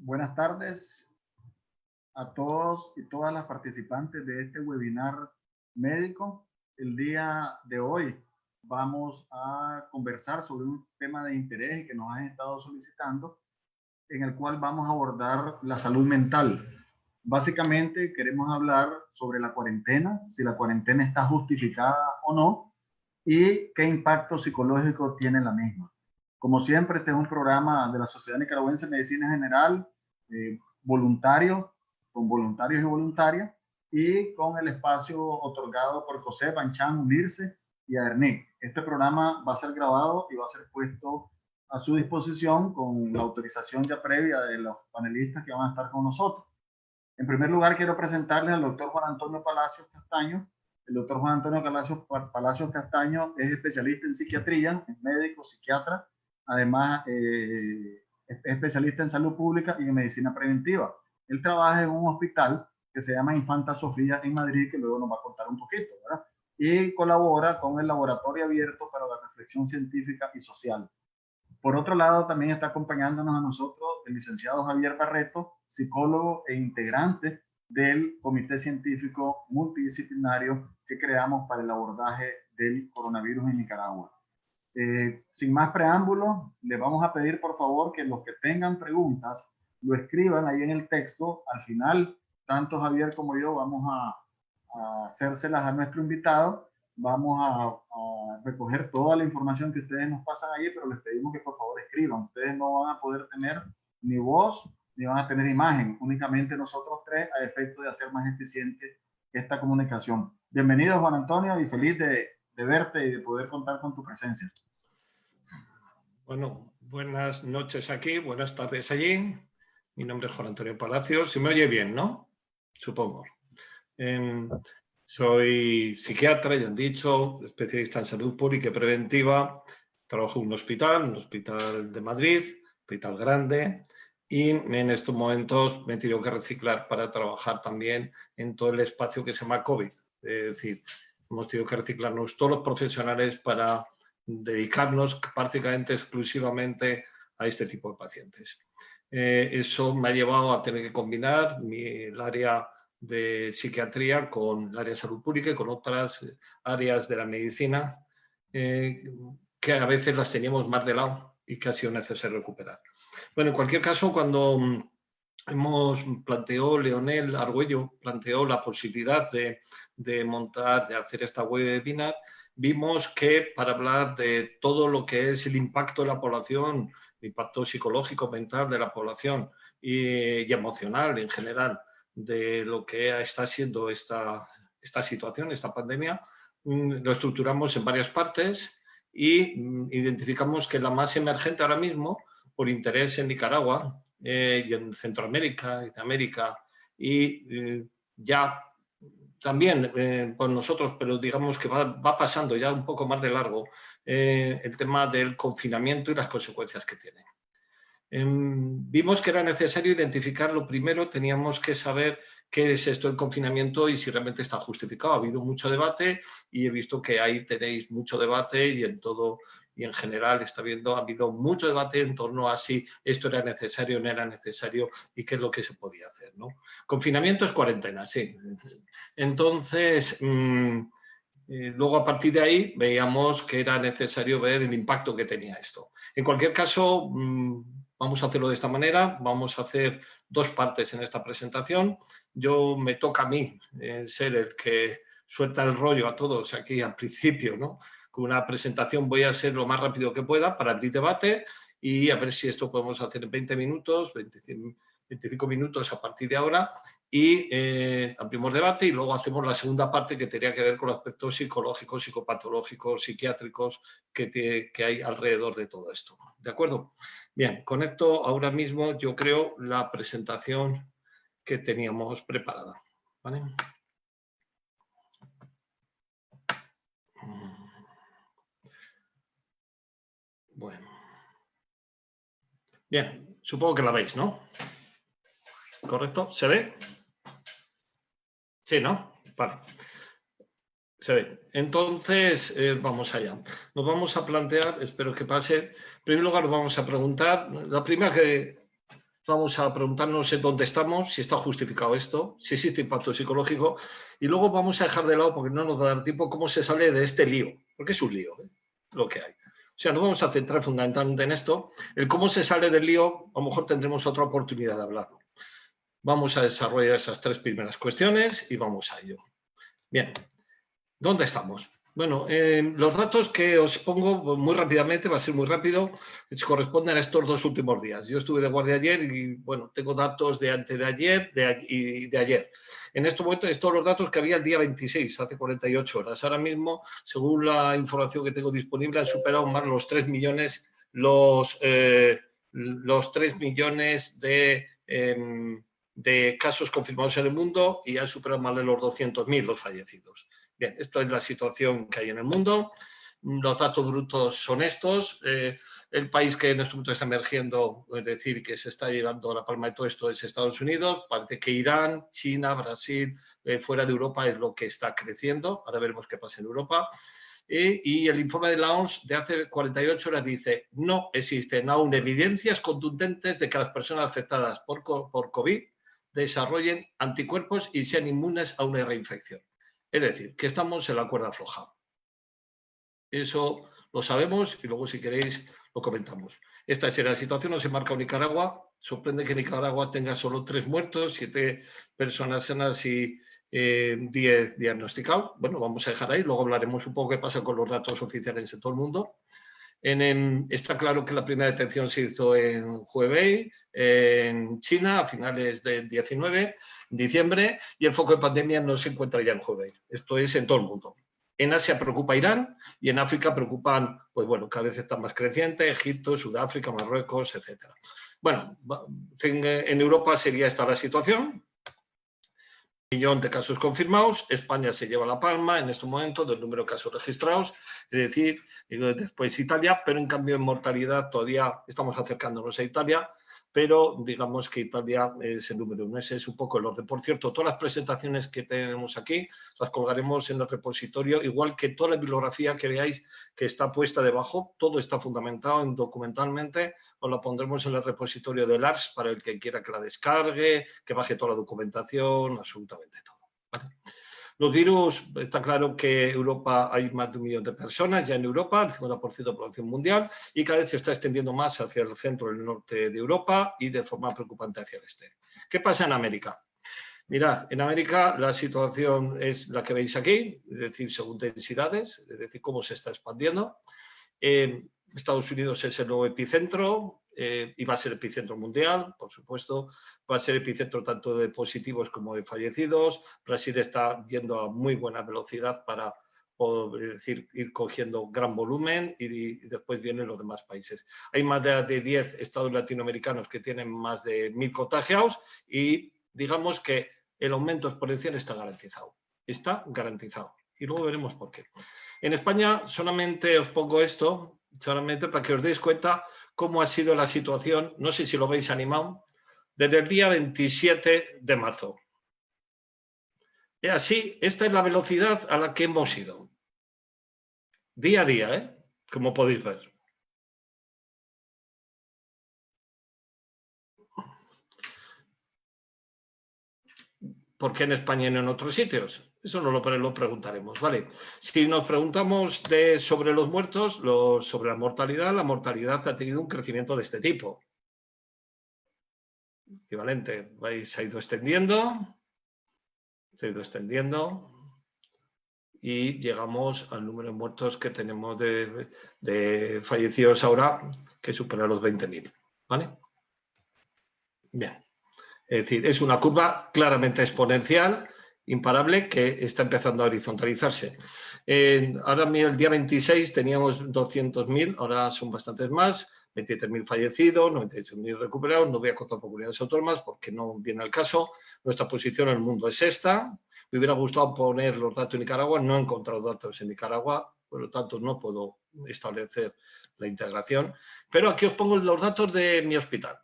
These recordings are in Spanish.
Buenas tardes a todos y todas las participantes de este webinar médico. El día de hoy vamos a conversar sobre un tema de interés y que nos han estado solicitando, en el cual vamos a abordar la salud mental. Básicamente queremos hablar sobre la cuarentena, si la cuarentena está justificada o no y qué impacto psicológico tiene la misma. Como siempre, este es un programa de la Sociedad Nicaragüense de Medicina General, voluntario, con voluntarios y voluntarias, y con el espacio otorgado por José Banchan Unirse y a ERNIC. Este programa va a ser grabado y va a ser puesto a su disposición con la autorización ya previa de los panelistas que van a estar con nosotros. En primer lugar, quiero presentarles al doctor Juan Antonio Palacios Castaño. El doctor Juan Antonio Palacios Castaño es especialista en psiquiatría, es médico, psiquiatra, además es especialista en salud pública y en medicina preventiva. Él trabaja en un hospital que se llama Infanta Sofía en Madrid, que luego nos va a contar un poquito, ¿verdad? Y colabora con el Laboratorio Abierto para la Reflexión Científica y Social. Por otro lado, también está acompañándonos a nosotros el licenciado Javier Barreto, psicólogo e integrante del Comité Científico Multidisciplinario que creamos para el abordaje del coronavirus en Nicaragua. Sin más preámbulos, les vamos a pedir por favor que los que tengan preguntas lo escriban ahí en el texto. Al final, tanto Javier como yo vamos a hacérselas a nuestro invitado. Vamos a recoger toda la información que ustedes nos pasan ahí, pero les pedimos que por favor escriban. Ustedes no van a poder tener ni voz ni van a tener imagen, únicamente nosotros tres, a efecto de hacer más eficiente esta comunicación. Bienvenido, Juan Antonio, y feliz de verte y de poder contar con tu presencia. Bueno, buenas noches aquí, buenas tardes allí. Mi nombre es Juan Antonio Palacios. Se me oye bien, ¿no? Supongo. Soy psiquiatra, ya han dicho, especialista en salud pública y preventiva. Trabajo en un hospital de Madrid, hospital grande, y en estos momentos me he tenido que reciclar para trabajar también en todo el espacio que se llama COVID. Es decir, hemos tenido que reciclarnos todos los profesionales para dedicarnos prácticamente exclusivamente a este tipo de pacientes. Eso me ha llevado a tener que combinar el área de psiquiatría con el área de salud pública y con otras áreas de la medicina que a veces las teníamos más de lado y que ha sido necesario recuperar. Bueno, en cualquier caso, cuando Leonel Argüello planteó la posibilidad de hacer esta webinar, vimos que para hablar de todo lo que es el impacto de la población, el impacto psicológico, mental de la población y emocional en general, de lo que está siendo esta situación, esta pandemia, lo estructuramos en varias partes y identificamos que la más emergente ahora mismo, por interés en Nicaragua y en Centroamérica y de América, y ya también con nosotros, pero digamos que va pasando ya un poco más de largo el tema del confinamiento y las consecuencias que tiene. Vimos que era necesario identificar lo primero, teníamos que saber qué es esto del confinamiento y si realmente está justificado. Ha habido mucho debate y he visto que ahí tenéis mucho debate y en todo y en general ha habido mucho debate en torno a si esto era necesario o no era necesario y qué es lo que se podía hacer, ¿no? Confinamiento es cuarentena, sí. Entonces, luego a partir de ahí veíamos que era necesario ver el impacto que tenía esto. En cualquier caso, vamos a hacerlo de esta manera, vamos a hacer dos partes en esta presentación. Me toca a mí ser el que suelta el rollo a todos aquí al principio, ¿no? Con una presentación voy a ser lo más rápido que pueda para abrir debate y a ver si esto podemos hacer en 20 minutos, 25 minutos a partir de ahora y abrimos debate y luego hacemos la segunda parte que tenía que ver con los aspectos psicológicos, psicopatológicos, psiquiátricos que hay alrededor de todo esto. ¿De acuerdo? Bien, con esto ahora mismo yo creo la presentación que teníamos preparada. ¿Vale? Bueno. Bien, supongo que la veis, ¿no? ¿Correcto? ¿Se ve? Sí, ¿no? Vale. Se ve. Entonces, vamos allá. Nos vamos a plantear, espero que pase. En primer lugar, nos vamos a preguntar. La primera que Vamos a preguntarnos en dónde estamos, si está justificado esto, si existe impacto psicológico, y luego vamos a dejar de lado, porque no nos va a dar tiempo, cómo se sale de este lío, porque es un lío, lo que hay. O sea, nos vamos a centrar fundamentalmente en esto. El cómo se sale del lío, a lo mejor tendremos otra oportunidad de hablarlo. Vamos a desarrollar esas 3 primeras cuestiones y vamos a ello. Bien, ¿dónde estamos? Bueno, los datos que os pongo muy rápidamente, va a ser muy rápido, corresponden a estos 2 últimos días. Yo estuve de guardia ayer y, bueno, tengo datos de antes de ayer y de ayer. En este momento, estos los datos que había el día 26, hace 48 horas. Ahora mismo, según la información que tengo disponible, han superado más los 3 millones, los 3 millones de casos confirmados en el mundo y han superado más de los 200.000 los fallecidos. Bien, esto es la situación que hay en el mundo. Los datos brutos son estos. El país que en este momento está emergiendo, es decir, que se está llevando la palma de todo esto, es Estados Unidos. Parece que Irán, China, Brasil, fuera de Europa es lo que está creciendo. Ahora veremos qué pasa en Europa. Y el informe de la OMS de hace 48 horas dice: no existen aún evidencias contundentes de que las personas afectadas por COVID desarrollen anticuerpos y sean inmunes a una reinfección. Es decir, que estamos en la cuerda floja. Eso lo sabemos y luego, si queréis, lo comentamos. Esta es la situación, nos enmarca Nicaragua. Sorprende que Nicaragua tenga solo 3 muertos, 7 personas sanas y 10 diagnosticados. Bueno, vamos a dejar ahí, luego hablaremos un poco qué pasa con los datos oficiales en todo el mundo. Está claro que la primera detección se hizo en Hubei, en China, a finales del 19, diciembre, y el foco de pandemia no se encuentra ya en Hubei. Esto es en todo el mundo. En Asia preocupa Irán y en África preocupan, pues bueno, cada vez está más creciente, Egipto, Sudáfrica, Marruecos, etc. Bueno, en Europa sería esta la situación. 1 millón de casos confirmados, España se lleva la palma en este momento del número de casos registrados, es decir, después Italia, pero en cambio en mortalidad todavía estamos acercándonos a Italia, pero digamos que Italia es el número 1, ese es un poco el orden. Por cierto, todas las presentaciones que tenemos aquí las colgaremos en el repositorio, igual que toda la bibliografía que veáis que está puesta debajo, todo está fundamentado documentalmente. Os la pondremos en el repositorio del ARS para el que quiera que la descargue, que baje toda la documentación, absolutamente todo. ¿Vale? Los virus, está claro que en Europa hay más de 1 millón de personas ya en Europa, el 50% de la población mundial, y cada vez se está extendiendo más hacia el centro y el norte de Europa y de forma preocupante hacia el este. ¿Qué pasa en América? Mirad, en América la situación es la que veis aquí, es decir, según densidades, es decir, cómo se está expandiendo. Estados Unidos es el nuevo epicentro y va a ser epicentro mundial, por supuesto. Va a ser epicentro tanto de positivos como de fallecidos. Brasil está yendo a muy buena velocidad para poder decir, ir cogiendo gran volumen y después vienen los demás países. Hay más de 10 estados latinoamericanos que tienen más de 1.000 contagiados y digamos que el aumento exponencial está garantizado. Está garantizado. Y luego veremos por qué. En España solamente os pongo esto, solamente para que os deis cuenta cómo ha sido la situación, no sé si lo veis animado, desde el día 27 de marzo. Y así, esta es la velocidad a la que hemos ido. Día a día, como podéis ver. ¿Por qué en España y no en otros sitios? Eso no lo preguntaremos, ¿vale? Si nos preguntamos sobre los muertos, sobre la mortalidad ha tenido un crecimiento de este tipo. Equivalente, se ha ido extendiendo y llegamos al número de muertos que tenemos de fallecidos ahora, que supera los 20.000, ¿vale? Bien. Es decir, es una curva claramente exponencial, imparable, que está empezando a horizontalizarse. Ahora el día 26 teníamos 200.000, ahora son bastantes más, 23.000 fallecidos, 98.000 recuperados. No voy a contar por comunidades autónomas porque no viene al caso. Nuestra posición en el mundo es esta. Me hubiera gustado poner los datos en Nicaragua, no he encontrado datos en Nicaragua, por lo tanto no puedo establecer la integración. Pero aquí os pongo los datos de mi hospital.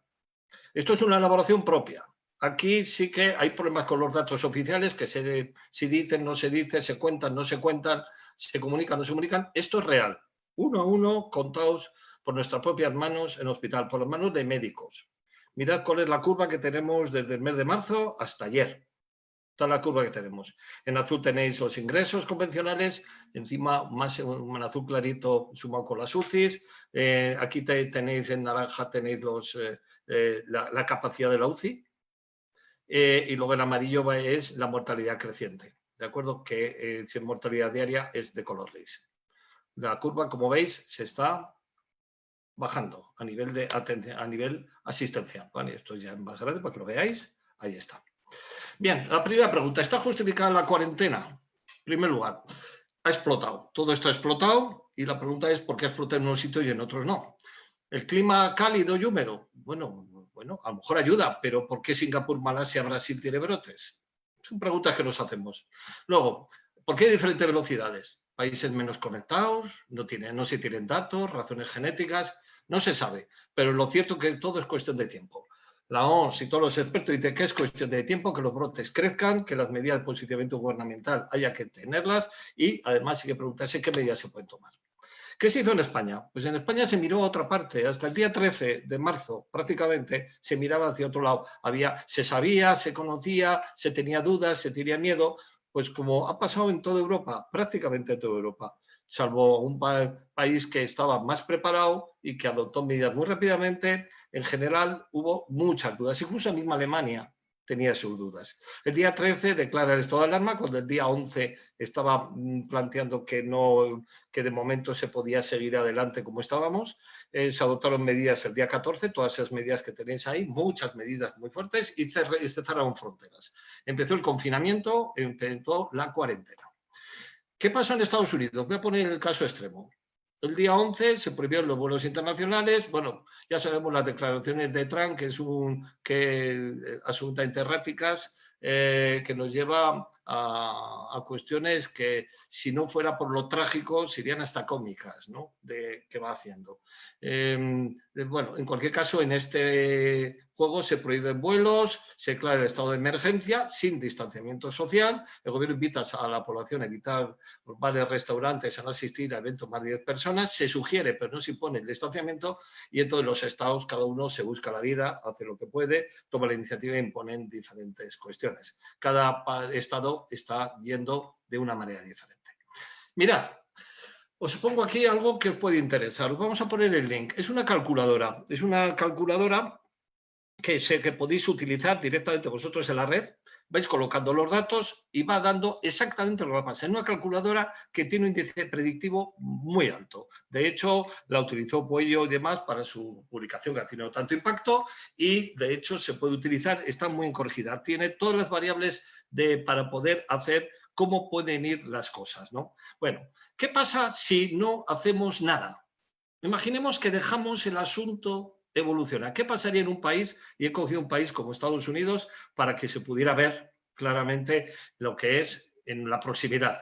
Esto es una elaboración propia. Aquí sí que hay problemas con los datos oficiales, que si dicen, no se dice, se cuentan, no se cuentan, se comunican, no se comunican. Esto es real. 1 a 1, contados por nuestras propias manos en hospital, por las manos de médicos. Mirad cuál es la curva que tenemos desde el mes de marzo hasta ayer. Esta es la curva que tenemos. En azul tenéis los ingresos convencionales, encima más en azul clarito sumado con las UCIs. Aquí tenéis en naranja tenéis la capacidad de la UCI. Y luego en amarillo es la mortalidad creciente. ¿De acuerdo? Que si es mortalidad diaria es de color gris. La curva, como veis, se está bajando a nivel de atención, a nivel asistencial. ¿Vale? Esto ya es más grande para que lo veáis. Ahí está. Bien, la primera pregunta. ¿Está justificada la cuarentena? En primer lugar, ha explotado. Todo esto ha explotado y la pregunta es ¿por qué ha explotado en unos sitios y en otros no? ¿El clima cálido y húmedo? Bueno, a lo mejor ayuda, pero ¿por qué Singapur, Malasia, Brasil tiene brotes? Son preguntas que nos hacemos. Luego, ¿por qué hay diferentes velocidades? Países menos conectados, no se tienen datos, razones genéticas, no se sabe. Pero lo cierto es que todo es cuestión de tiempo. La OMS y todos los expertos dicen que es cuestión de tiempo que los brotes crezcan, que las medidas de posicionamiento gubernamental haya que tenerlas y además hay que preguntarse qué medidas se pueden tomar. ¿Qué se hizo en España? Pues en España se miró a otra parte. Hasta el día 13 de marzo, prácticamente, se miraba hacia otro lado. Se sabía, se conocía, se tenía dudas, se tenía miedo. Pues como ha pasado en toda Europa, prácticamente en toda Europa, salvo un país que estaba más preparado y que adoptó medidas muy rápidamente, en general hubo muchas dudas. Incluso la misma Alemania tenía sus dudas. El día 13 declara el estado de alarma, cuando el día 11 estaba planteando que de momento se podía seguir adelante como estábamos. Se adoptaron medidas el día 14, todas esas medidas que tenéis ahí, muchas medidas muy fuertes, y se cerraron fronteras. Empezó el confinamiento, empezó la cuarentena. ¿Qué pasa en Estados Unidos? Voy a poner el caso extremo. El día 11 se prohibieron los vuelos internacionales. Bueno, ya sabemos las declaraciones de Trump, que absolutamente erráticas, que nos lleva a cuestiones que, si no fuera por lo trágico, serían hasta cómicas, ¿no? De qué va haciendo. Bueno, en cualquier caso, en este juego se prohíben vuelos, se declara el estado de emergencia sin distanciamiento social. El gobierno invita a la población a evitar los bares, restaurantes, a no asistir a eventos más de 10 personas. Se sugiere, pero no se impone el distanciamiento, y en todos los estados cada uno se busca la vida, hace lo que puede, toma la iniciativa e imponen diferentes cuestiones. Cada estado está yendo de una manera diferente. Mirad, os pongo aquí algo que os puede interesar. Os vamos a poner el link. Es una calculadora. Es una calculadora que podéis utilizar directamente vosotros en la red. Vais colocando los datos y va dando exactamente lo que va a pasar. Es una calculadora que tiene un índice predictivo muy alto. De hecho, la utilizó Puello y demás para su publicación, que ha tenido tanto impacto, y de hecho se puede utilizar, está muy encorjida. Tiene todas las variables para poder hacer cómo pueden ir las cosas, ¿no? Bueno, ¿qué pasa si no hacemos nada? Imaginemos que dejamos el asunto evolucionar. ¿Qué pasaría en un país? Y he cogido un país como Estados Unidos para que se pudiera ver claramente lo que es en la proximidad.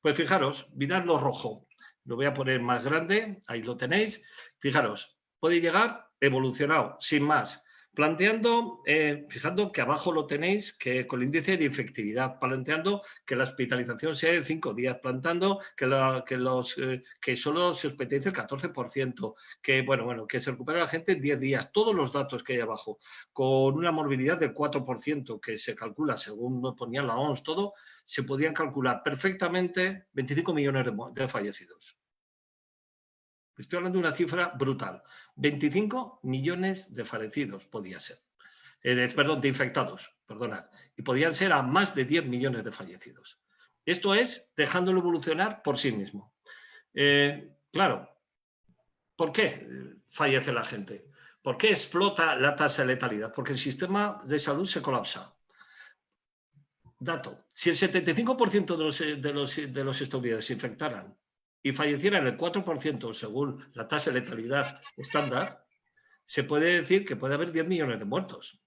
Pues fijaros, mirad lo rojo. Lo voy a poner más grande, ahí lo tenéis. Fijaros, puede llegar evolucionado, sin más. Planteando, fijando que abajo lo tenéis, que con el índice de efectividad, planteando que la hospitalización sea de 5 días, plantando que solo se hospitalice el 14%, que se recupera la gente en 10 días, todos los datos que hay abajo, con una morbilidad del 4%, que se calcula, según lo ponía la OMS, todo, se podían calcular perfectamente 25 millones de fallecidos. Estoy hablando de una cifra brutal. 25 millones de fallecidos podía ser. De infectados, perdonad. Y podían ser a más de 10 millones de fallecidos. Esto es dejándolo evolucionar por sí mismo. Claro, ¿por qué fallece la gente? ¿Por qué explota la tasa de letalidad? Porque el sistema de salud se colapsa. Dato, si el 75% de los estadounidenses se infectaran y fallecieran el 4% según la tasa de letalidad estándar, se puede decir que puede haber 10 millones de muertos.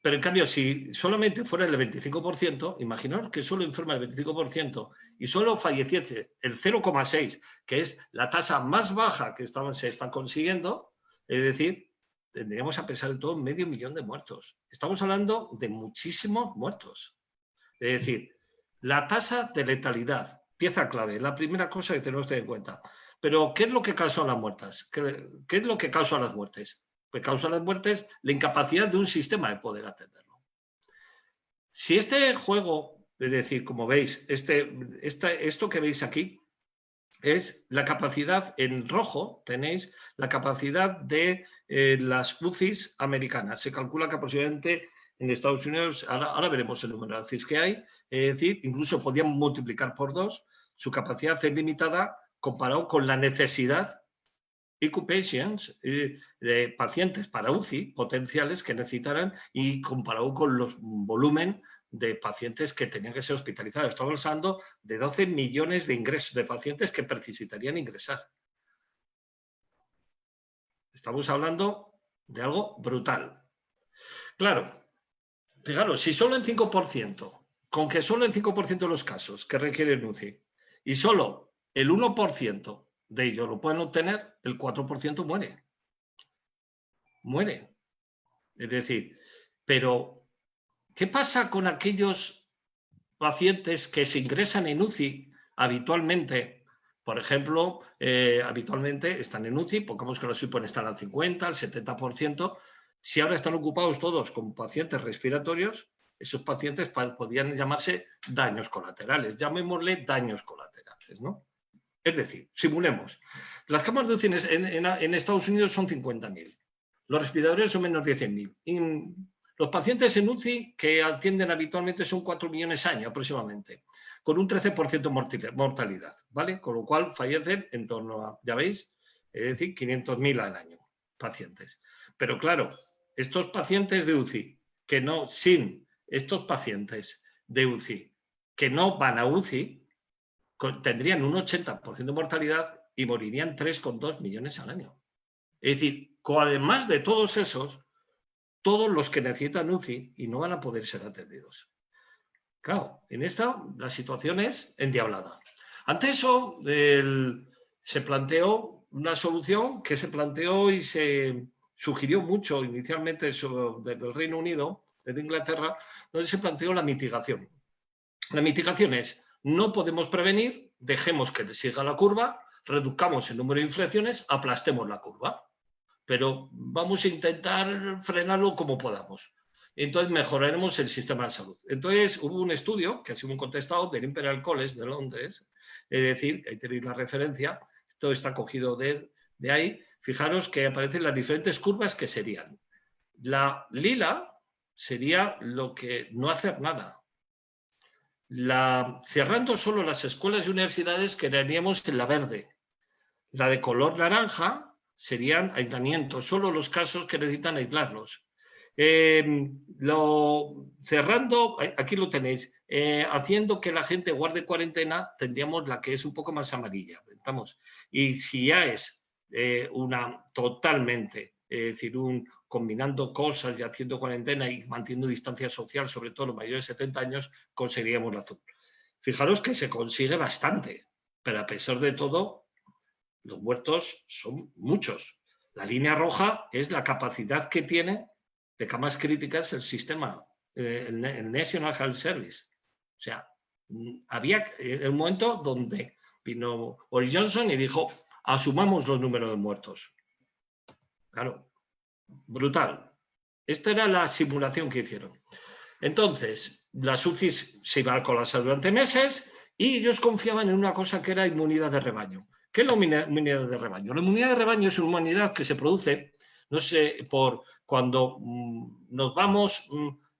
Pero en cambio, si solamente fuera el 25%, imaginaos que solo enferma el 25% y solo falleciese el 0,6%, que es la tasa más baja que se está consiguiendo, es decir, tendríamos a pesar de todo 500.000 de muertos. Estamos hablando de muchísimos muertos. Es decir, la tasa de letalidad, pieza clave, la primera cosa que tenemos que tener en cuenta. Pero, ¿qué es lo que causa las muertes? ¿Qué es lo que causa las muertes? pues causa las muertes, la incapacidad de un sistema de poder atenderlo. Si este juego, es decir, como veis, esto que veis aquí, es la capacidad, en rojo tenéis la capacidad de las UCIs americanas. Se calcula que aproximadamente en Estados Unidos, ahora veremos el número de UCIs que hay, es decir, incluso podían multiplicar por 2, su capacidad es limitada comparado con la necesidad patients, de pacientes para UCI potenciales que necesitaran y comparado con los volumen de pacientes que tenían que ser hospitalizados. Estamos hablando de 12 millones de ingresos de pacientes que necesitarían ingresar. Estamos hablando de algo brutal. Claro, fijaros, si solo el 5%, con que solo el 5% de los casos que requieren UCI y solo el 1% de ellos lo pueden obtener, el 4% muere. Muere. Es decir, pero ¿qué pasa con aquellos pacientes que se ingresan en UCI habitualmente? Por ejemplo, habitualmente están en UCI, pongamos que los UCI pueden estar al 50, al 70%. Si ahora están ocupados todos con pacientes respiratorios, esos pacientes podrían llamarse daños colaterales. Llamémosle daños colaterales, ¿no? Es decir, simulemos. Las camas de UCI en Estados Unidos son 50.000. Los respiradores son menos de 100.000. Los pacientes en UCI que atienden habitualmente son 4 millones año aproximadamente, con un 13% mortalidad, ¿vale? Con lo cual fallecen en torno a, ya veis, es decir, 500.000 al año pacientes. Pero claro, estos pacientes de UCI estos pacientes de UCI que no van a UCI, tendrían un 80% de mortalidad y morirían 3,2 millones al año. Es decir, además de todos esos, todos los que necesitan UCI y no van a poder ser atendidos. Claro, en esta la situación es endiablada. Ante eso, se planteó una solución que se planteó y se sugirió mucho inicialmente desde el Reino Unido, desde Inglaterra, donde se planteó la mitigación. La mitigación es: no podemos prevenir, dejemos que siga la curva, reduzcamos el número de infecciones, aplastemos la curva. Pero vamos a intentar frenarlo como podamos. Entonces mejoraremos el sistema de salud. Entonces hubo un estudio que ha sido contestado del Imperial College de Londres, es decir, ahí tenéis la referencia, esto está cogido de ahí. Fijaros que aparecen las diferentes curvas que serían. La lila sería lo que no hacer nada. Cerrando solo las escuelas y universidades, quedaríamos en la verde. La de color naranja serían aislamientos, solo los casos que necesitan aislarlos. Cerrando, aquí lo tenéis, haciendo que la gente guarde cuarentena, tendríamos la que es un poco más amarilla. ¿Estamos? Y si ya es una totalmente, es decir, combinando cosas y haciendo cuarentena y manteniendo distancia social, sobre todo los mayores de 70 años, conseguiríamos la azul. Fijaros que se consigue bastante, pero a pesar de todo, los muertos son muchos. La línea roja es la capacidad que tiene de camas críticas el sistema, el National Health Service. O sea, había un momento donde vino Boris Johnson y dijo: asumamos los números de muertos. Claro, brutal. Esta era la simulación que hicieron. Entonces, las UCIs se iban a colapsar durante meses y ellos confiaban en una cosa que era inmunidad de rebaño. ¿Qué es la inmunidad de rebaño? La inmunidad de rebaño es una inmunidad que se produce, no sé, por cuando nos vamos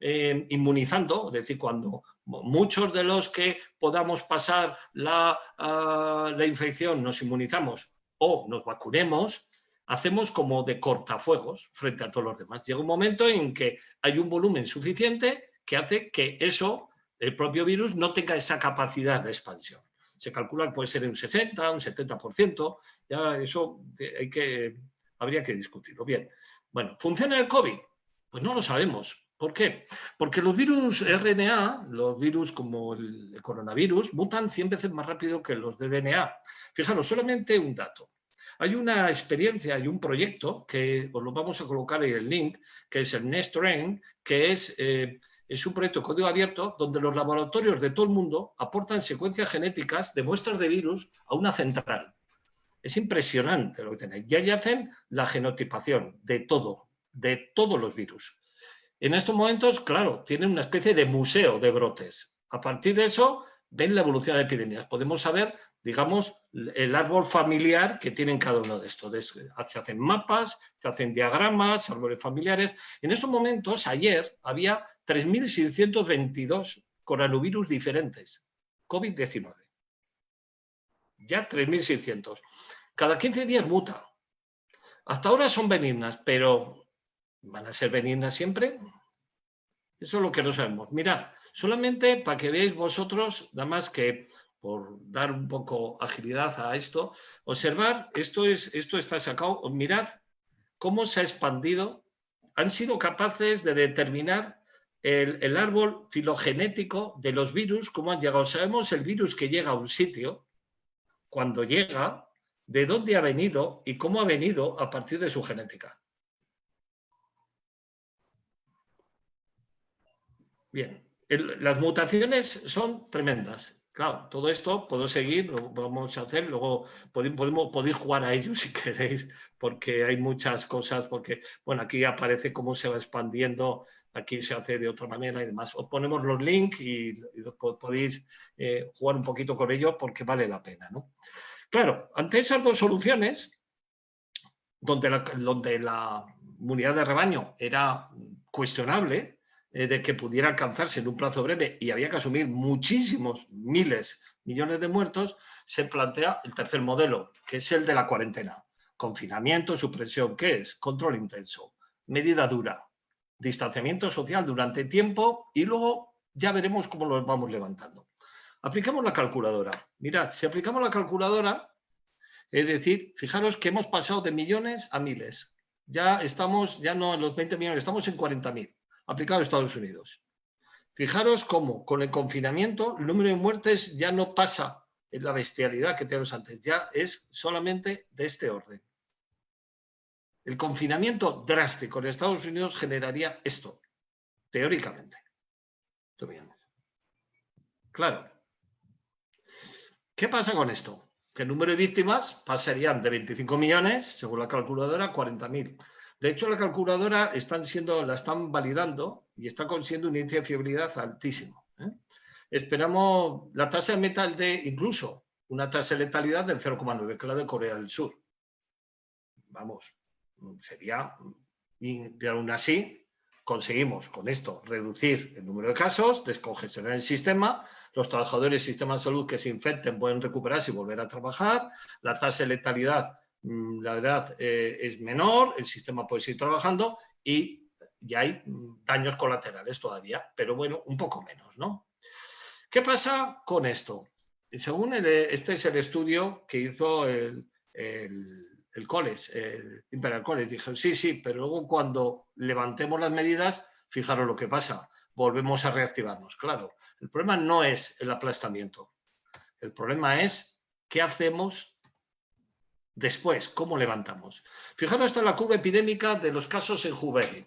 inmunizando, es decir, cuando muchos de los que podamos pasar la infección nos inmunizamos o nos vacunemos, hacemos como de cortafuegos frente a todos los demás. Llega un momento en que hay un volumen suficiente que hace que el propio virus, no tenga esa capacidad de expansión. Se calcula que puede ser un 60, un 70%, ya eso habría que discutirlo. Bien, bueno, ¿funciona el COVID? Pues no lo sabemos. ¿Por qué? Porque los virus RNA, los virus como el coronavirus, mutan 100 veces más rápido que los de DNA. Fijaros, solamente un dato. Hay una experiencia, hay un proyecto que os lo vamos a colocar en el link, que es el NestRain, que es un proyecto de código abierto donde los laboratorios de todo el mundo aportan secuencias genéticas de muestras de virus a una central. Es impresionante lo que tenéis. Ya hacen la genotipación de todos los virus. En estos momentos, claro, tienen una especie de museo de brotes. A partir de eso, ven la evolución de epidemias. Podemos saber, digamos, el árbol familiar que tienen cada uno de estos. Se hacen mapas, se hacen diagramas, árboles familiares. En estos momentos, ayer, había 3.622 coronavirus diferentes. COVID-19. Ya 3.600. Cada 15 días muta. Hasta ahora son benignas, pero ¿van a ser benignas siempre? Eso es lo que no sabemos. Mirad, solamente para que veáis vosotros, nada más que por dar un poco agilidad a esto, observar, esto está sacado, mirad cómo se ha expandido. Han sido capaces de determinar el árbol filogenético de los virus, cómo han llegado. Sabemos el virus que llega a un sitio, cuando llega, de dónde ha venido y cómo ha venido a partir de su genética. Bien, las mutaciones son tremendas. Claro, todo esto puedo seguir, lo vamos a hacer, luego podéis jugar a ello si queréis, porque hay muchas cosas, porque, bueno, aquí aparece cómo se va expandiendo, aquí se hace de otra manera y demás. Os ponemos los links y podéis jugar un poquito con ello porque vale la pena, ¿no? Claro, ante esas dos soluciones, donde la inmunidad de rebaño era cuestionable, de que pudiera alcanzarse en un plazo breve y había que asumir muchísimos miles, millones de muertos, se plantea el tercer modelo, que es el de la cuarentena. Confinamiento, supresión, ¿qué es? Control intenso, medida dura, distanciamiento social durante tiempo y luego ya veremos cómo lo vamos levantando. Aplicamos la calculadora. Mirad, si aplicamos la calculadora, es decir, fijaros que hemos pasado de millones a miles. Ya estamos, ya no en los 20 millones, estamos en 40.000. Aplicado a Estados Unidos. Fijaros cómo con el confinamiento el número de muertes ya no pasa en la bestialidad que teníamos antes, ya es solamente de este orden. El confinamiento drástico en Estados Unidos generaría esto, teóricamente. Claro. ¿Qué pasa con esto? Que el número de víctimas pasarían de 25 millones, según la calculadora, a 40.000. De hecho, la calculadora la están validando y está consiguiendo un índice de fiabilidad altísimo. Esperamos la tasa de metal incluso una tasa de letalidad del 0,9, que es la de Corea del Sur. Vamos, sería, y aún así conseguimos con esto reducir el número de casos, descongestionar el sistema, los trabajadores del sistema de salud que se infecten pueden recuperarse y volver a trabajar, la tasa de letalidad, la verdad, es menor, el sistema puede seguir trabajando y ya hay daños colaterales todavía, pero bueno, un poco menos, ¿no? ¿Qué pasa con esto? Según este es el estudio que hizo el college, el Imperial College, dijeron, sí, pero luego cuando levantemos las medidas, fijaros lo que pasa, volvemos a reactivarnos. Claro, el problema no es el aplastamiento, el problema es qué hacemos después, cómo levantamos. Fijaros, esta es la curva epidémica de los casos en Hubei.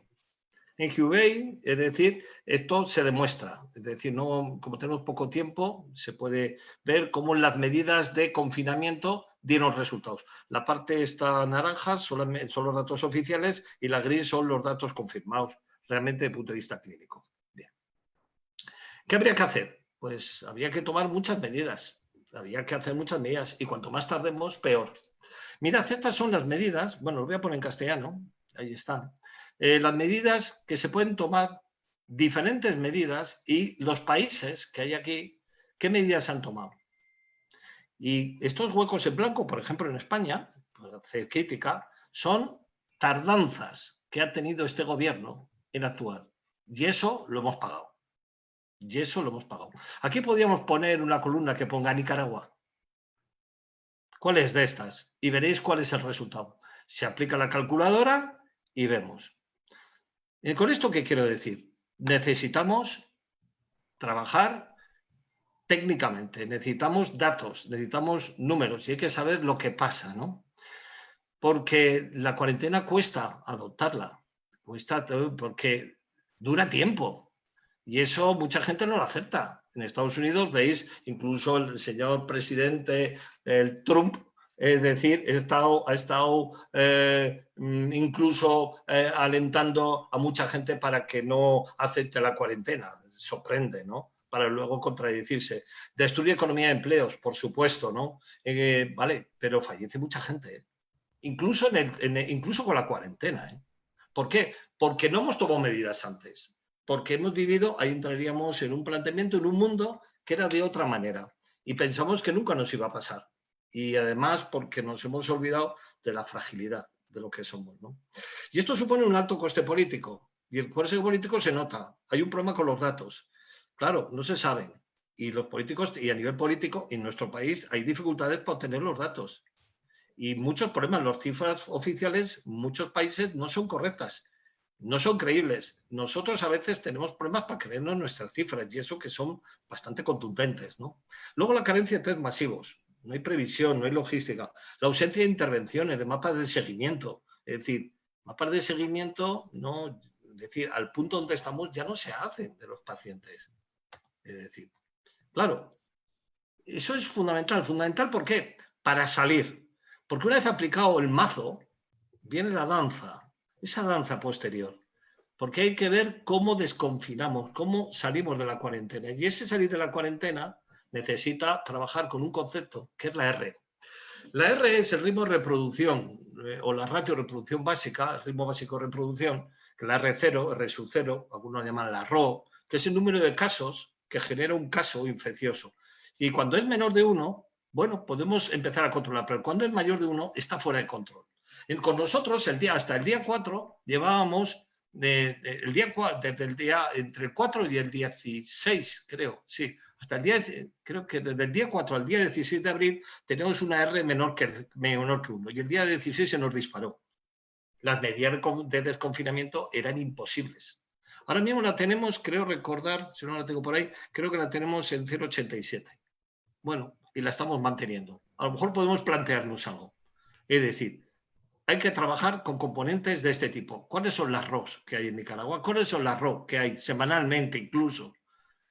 En Hubei, es decir, esto se demuestra, es decir, no, como tenemos poco tiempo, se puede ver cómo las medidas de confinamiento dieron resultados. La parte esta naranja son los datos oficiales y la gris son los datos confirmados, realmente desde el punto de vista clínico. Bien. ¿Qué habría que hacer? Pues habría que tomar muchas medidas, y cuanto más tardemos, peor. Mirad, estas son las medidas, bueno, lo voy a poner en castellano, ahí está. Las medidas que se pueden tomar, diferentes medidas, y los países que hay aquí, ¿qué medidas han tomado? Y estos huecos en blanco, por ejemplo, en España, por hacer crítica, son tardanzas que ha tenido este gobierno en actuar. Y eso lo hemos pagado. Aquí podríamos poner una columna que ponga Nicaragua. ¿Cuál es de estas? Y veréis cuál es el resultado. Se aplica la calculadora y vemos. ¿Con esto qué quiero decir? Necesitamos trabajar técnicamente, necesitamos datos, necesitamos números y hay que saber lo que pasa, ¿no? Porque la cuarentena cuesta adoptarla, porque dura tiempo y eso mucha gente no lo acepta. En Estados Unidos veis, incluso el señor presidente, el Trump, Es decir, ha estado incluso alentando a mucha gente para que no acepte la cuarentena. Sorprende, ¿no? Para luego contradecirse. Destruye economía de empleos, por supuesto, ¿no? Vale, pero fallece mucha gente, ¿eh? Incluso, incluso con la cuarentena, ¿eh? ¿Por qué? Porque no hemos tomado medidas antes. Porque hemos vivido, ahí entraríamos en un planteamiento, en un mundo que era de otra manera. Y pensamos que nunca nos iba a pasar. Y además porque nos hemos olvidado de la fragilidad de lo que somos, ¿no? Y esto supone un alto coste político. Y el coste político se nota. Hay un problema con los datos. Claro, no se saben. Y los políticos, y a nivel político, en nuestro país hay dificultades para obtener los datos. Y muchos problemas, las cifras oficiales, muchos países no son correctas, no son creíbles. Nosotros a veces tenemos problemas para creernos nuestras cifras y eso que son bastante contundentes, ¿no? Luego la carencia de test masivos. No hay previsión, no hay logística. La ausencia de intervenciones, de mapas de seguimiento. Es decir, mapas de seguimiento, no, es decir, al punto donde estamos ya no se hacen de los pacientes. Es decir, claro, eso es fundamental. ¿Fundamental por qué? Para salir. Porque una vez aplicado el mazo, viene la danza, esa danza posterior. Porque hay que ver cómo desconfinamos, cómo salimos de la cuarentena. Y ese salir de la cuarentena necesita trabajar con un concepto, que es la R. La R es el ritmo de reproducción, o la ratio de reproducción básica, el ritmo básico de reproducción, que la R0, R sub 0, algunos llaman la RO, que es el número de casos que genera un caso infeccioso. Y cuando es menor de 1, bueno, podemos empezar a controlar, pero cuando es mayor de 1, está fuera de control. Con nosotros, hasta el día 4, llevábamos desde el día entre el 4 y el 16, creo, sí, hasta el día, creo que desde el día 4 al día 16 de abril tenemos una R menor que 1 y el día 16 se nos disparó. Las medidas de desconfinamiento eran imposibles. Ahora mismo la tenemos, creo recordar, si no la tengo por ahí, creo que la tenemos en 0,87. Bueno, y la estamos manteniendo. A lo mejor podemos plantearnos algo. Es decir, hay que trabajar con componentes de este tipo. ¿Cuáles son las ROS que hay en Nicaragua? ¿Cuáles son las ROS que hay semanalmente incluso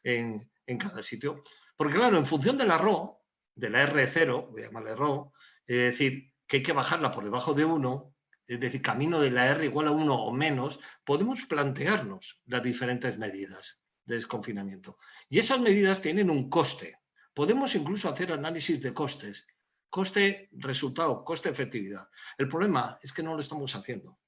en cada sitio? Porque claro, en función de la RO, de la R0, voy a llamarle RO, es decir, que hay que bajarla por debajo de 1, es decir, camino de la R igual a 1 o menos, podemos plantearnos las diferentes medidas de desconfinamiento. Y esas medidas tienen un coste. Podemos incluso hacer análisis de costes. Coste-resultado, coste-efectividad. El problema es que no lo estamos haciendo.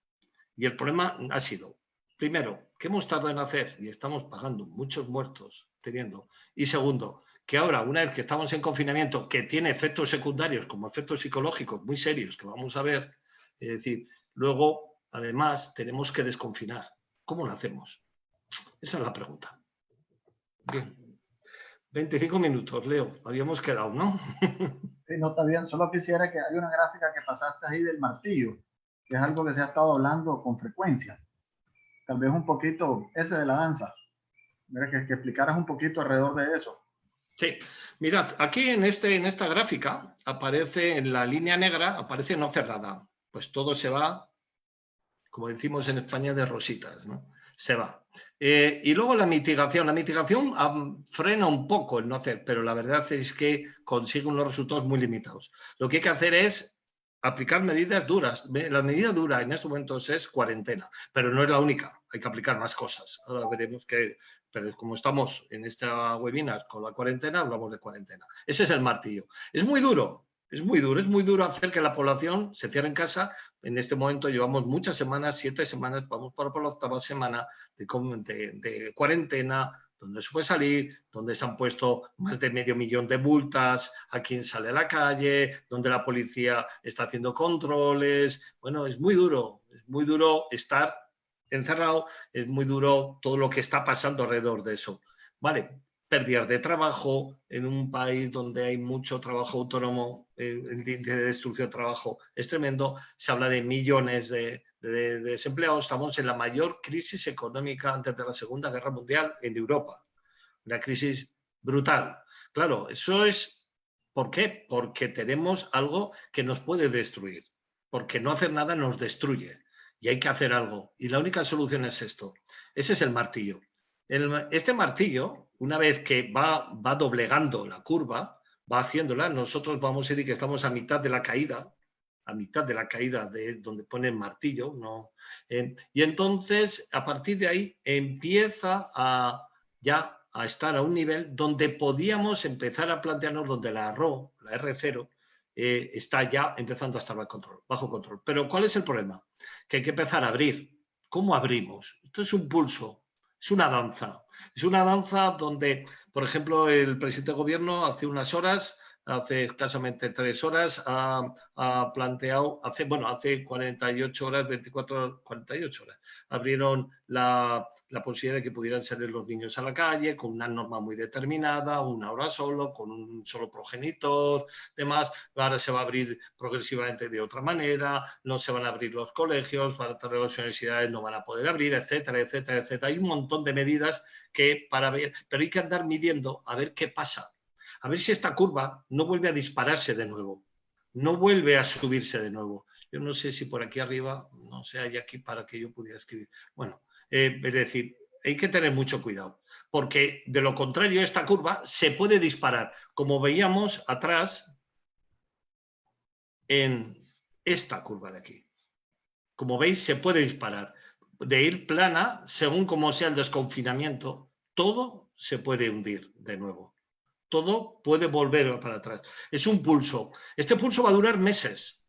Y el problema ha sido, primero, que hemos tardado en hacer y estamos pagando muchos muertos teniendo. Y segundo, que ahora, una vez que estamos en confinamiento, que tiene efectos secundarios como efectos psicológicos muy serios que vamos a ver, es decir, luego, además, tenemos que desconfinar. ¿Cómo lo hacemos? Esa es la pregunta. Bien. 25 minutos, Leo. Habíamos quedado, ¿no? Sí, no está bien. Solo quisiera que hay una gráfica que pasaste ahí del martillo, que es algo que se ha estado hablando con frecuencia. Tal vez un poquito ese de la danza. Mira, que explicaras un poquito alrededor de eso. Sí, mirad, aquí en esta gráfica aparece en la línea negra, aparece no cerrada. Pues todo se va, como decimos en España, de rositas, ¿no? Se va. Y luego la mitigación. La mitigación frena un poco el no hacer, pero la verdad es que consigue unos resultados muy limitados. Lo que hay que hacer es aplicar medidas duras. La medida dura en estos momentos es cuarentena, pero no es la única. Hay que aplicar más cosas. Ahora veremos que, pero como estamos en esta webinar con la cuarentena, hablamos de cuarentena. Ese es el martillo. Es muy duro. Es muy duro hacer que la población se cierre en casa. En este momento llevamos muchas semanas, 7 semanas, vamos por la octava semana de cuarentena, donde se puede salir, donde se han puesto más de 500.000 de multas a quien sale a la calle, donde la policía está haciendo controles. Bueno, es muy duro estar encerrado, es muy duro todo lo que está pasando alrededor de eso. Vale, pérdidas de trabajo en un país donde hay mucho trabajo autónomo, el índice de destrucción de trabajo es tremendo, se habla de millones de desempleados, estamos en la mayor crisis económica antes de la Segunda Guerra Mundial en Europa, una crisis brutal. Claro, eso es, ¿por qué? Porque tenemos algo que nos puede destruir, porque no hacer nada nos destruye y hay que hacer algo y la única solución es esto, ese es el martillo. Este martillo, una vez que va doblegando la curva, va haciéndola. Nosotros vamos a decir que estamos a mitad de la caída de donde pone el martillo, ¿no? Y entonces, a partir de ahí, empieza ya a estar a un nivel donde podíamos empezar a plantearnos donde la R0, está ya empezando a estar bajo control. Pero ¿cuál es el problema? Que hay que empezar a abrir. ¿Cómo abrimos? Esto es un pulso, es una danza. Es una danza donde, por ejemplo, el presidente de gobierno hace unas horas, hace escasamente 3 horas, ha planteado, hace 48 horas, 24, 48 horas, abrieron la posibilidad de que pudieran salir los niños a la calle con una norma muy determinada, una hora solo, con un solo progenitor, demás. Ahora se va a abrir progresivamente de otra manera, no se van a abrir los colegios, las universidades no van a poder abrir, etcétera, etcétera, etcétera. Hay un montón de medidas que para ver, pero hay que andar midiendo a ver qué pasa. A ver si esta curva no vuelve a dispararse de nuevo, no vuelve a subirse de nuevo. Yo no sé si por aquí arriba, no sé, hay aquí para que yo pudiera escribir. Bueno, es decir, hay que tener mucho cuidado, porque de lo contrario esta curva se puede disparar, como veíamos atrás en esta curva de aquí. Como veis, se puede disparar. De ir plana, según como sea el desconfinamiento, todo se puede hundir de nuevo. Todo puede volver para atrás. Es un pulso. Este pulso va a durar meses.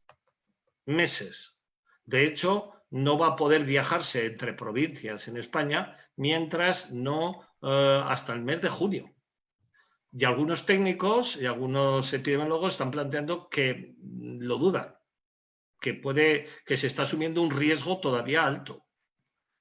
Meses. De hecho, no va a poder viajarse entre provincias en España mientras no hasta el mes de junio. Y algunos técnicos y algunos epidemiólogos están planteando que lo dudan, que se está asumiendo un riesgo todavía alto.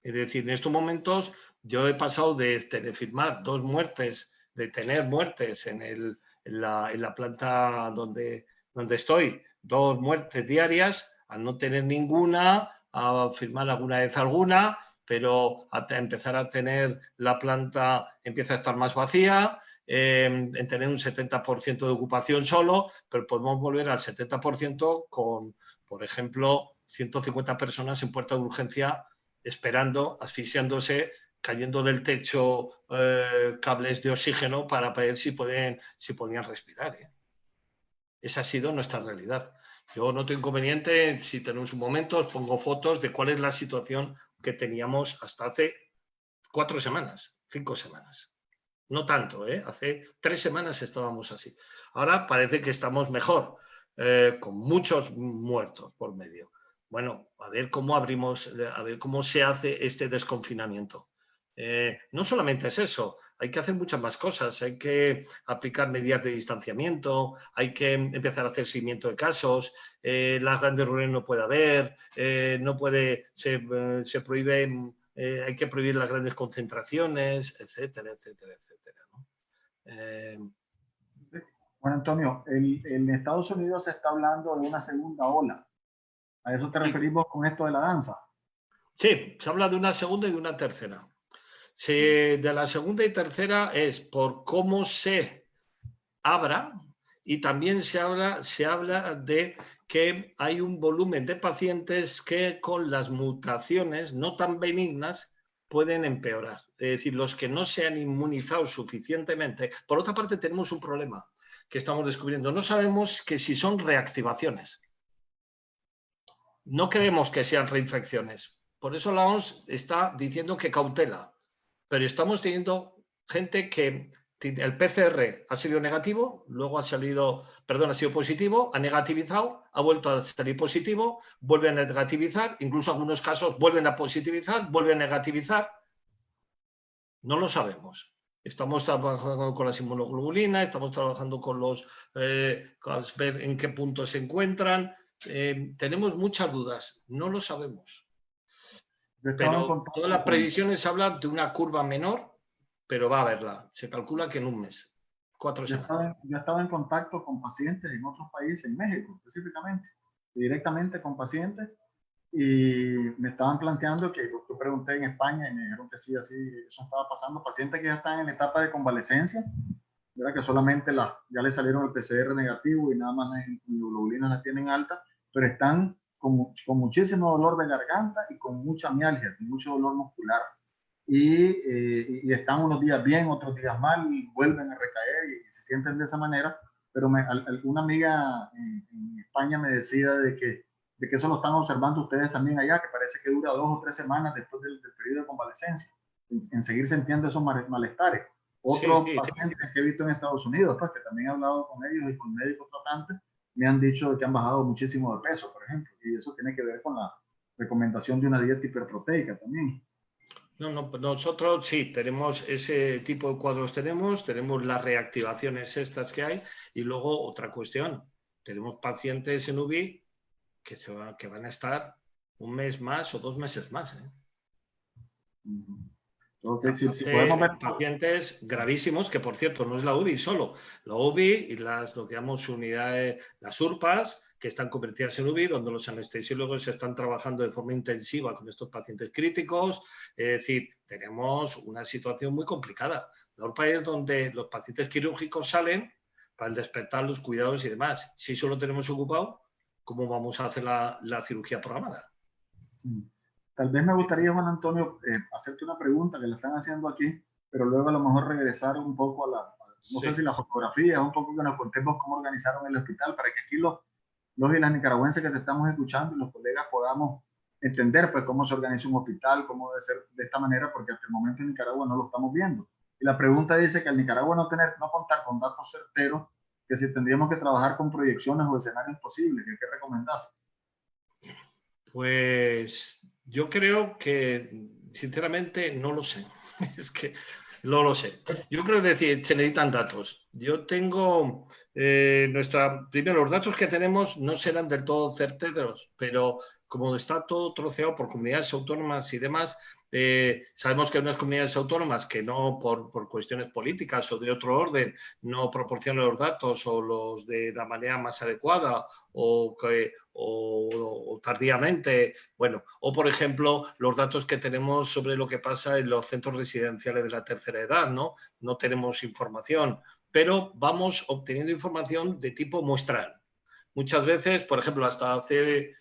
Es decir, en estos momentos yo he pasado de firmar 2 muertes, de tener muertes en la planta donde estoy, 2 muertes diarias, a no tener ninguna, a firmar alguna vez alguna, pero a empezar a tener la planta, empieza a estar más vacía, en tener un 70% de ocupación solo, pero podemos volver al 70% con, por ejemplo, 150 personas en puerta de urgencia esperando, asfixiándose, cayendo del techo cables de oxígeno para ver si podían respirar. Esa ha sido nuestra realidad. Yo no tengo inconveniente, si tenemos un momento, os pongo fotos de cuál es la situación que teníamos hasta hace 4 semanas, 5 semanas. No tanto, hace 3 semanas estábamos así. Ahora parece que estamos mejor, con muchos muertos por medio. Bueno, a ver cómo abrimos, a ver cómo se hace este desconfinamiento. No solamente es eso, hay que hacer muchas más cosas. Hay que aplicar medidas de distanciamiento, hay que empezar a hacer seguimiento de casos. Las grandes reuniones no puede haber, se prohíben. Hay que prohibir las grandes concentraciones, etcétera, etcétera, etcétera, ¿no? Bueno, Antonio, en Estados Unidos se está hablando de una segunda ola. ¿A eso te referimos con esto de la danza? Sí, se habla de una segunda y de una tercera. De la segunda y tercera es por cómo se abra, y también se habla de que hay un volumen de pacientes que con las mutaciones no tan benignas pueden empeorar. Es decir, los que no se han inmunizado suficientemente. Por otra parte, tenemos un problema que estamos descubriendo. No sabemos que si son reactivaciones. No creemos que sean reinfecciones. Por eso la OMS está diciendo que cautela. Pero estamos teniendo gente que el PCR ha sido negativo, luego ha sido positivo, ha negativizado, ha vuelto a salir positivo, vuelve a negativizar, incluso en algunos casos vuelven a positivizar, vuelven a negativizar. No lo sabemos. Estamos trabajando con las inmunoglobulinas, estamos trabajando con ver en qué punto se encuentran. Tenemos muchas dudas, no lo sabemos. Pero todas las previsiones hablan de una curva menor, pero va a haberla. Se calcula que en un mes, 4 semanas. Yo he estado en contacto con pacientes en otros países, en México específicamente, directamente con pacientes, y me estaban planteando que yo pregunté en España y me dijeron que sí, así eso estaba pasando. Pacientes que ya están en la etapa de convalecencia, ¿verdad? Que solamente ya le salieron el PCR negativo y nada más las inmunoglobulinas las tienen altas, pero están con muchísimo dolor de garganta y con mucha mialgia, con mucho dolor muscular. Y están unos días bien, otros días mal, y vuelven a recaer y se sienten de esa manera, pero una amiga en España me decía de que eso lo están observando ustedes también allá, que parece que dura 2 o 3 semanas después del periodo de convalescencia, en seguir sintiendo esos malestares. Sí, Otros sí, pacientes que he visto en Estados Unidos, pues que también he hablado con ellos y con médicos tratantes, me han dicho que han bajado muchísimo de peso, por ejemplo, y eso tiene que ver con la recomendación de una dieta hiperproteica también. No, pues nosotros sí, tenemos ese tipo de cuadros, tenemos las reactivaciones estas que hay y luego otra cuestión, tenemos pacientes en UBI que van a estar un mes más o 2 meses más. Okay, si podemos ver pacientes gravísimos, que por cierto no es la UBI solo, la UBI y lo que llamamos unidades, las URPAs, que están convertidas en UBI, donde los anestesiólogos están trabajando de forma intensiva con estos pacientes críticos. Es decir, tenemos una situación muy complicada. La URPA es donde los pacientes quirúrgicos salen para el despertar, los cuidados y demás. Si solo tenemos ocupado, ¿cómo vamos a hacer la cirugía programada? Tal vez me gustaría, Juan Antonio, hacerte una pregunta que la están haciendo aquí, pero luego a lo mejor regresar un poco no sé si la fotografía, un poco que nos contemos cómo organizaron el hospital, para que aquí los y las nicaragüenses que te estamos escuchando y los colegas podamos entender pues cómo se organiza un hospital, cómo debe ser de esta manera, porque hasta el momento en Nicaragua no lo estamos viendo. Y la pregunta dice que al Nicaragua no contar con datos certeros, que si tendríamos que trabajar con proyecciones o escenarios posibles, ¿qué recomendás? Pues yo creo que, sinceramente, no lo sé. Es que no lo sé. Yo creo que se necesitan datos. Yo tengo primero, los datos que tenemos no serán del todo certeros, pero como está todo troceado por comunidades autónomas y demás, sabemos que hay unas comunidades autónomas que no, por cuestiones políticas o de otro orden, no proporcionan los datos o los de la manera más adecuada o tardíamente, bueno, o por ejemplo los datos que tenemos sobre lo que pasa en los centros residenciales de la tercera edad, ¿no? No tenemos información, pero vamos obteniendo información de tipo muestral. Muchas veces, por ejemplo, hasta hace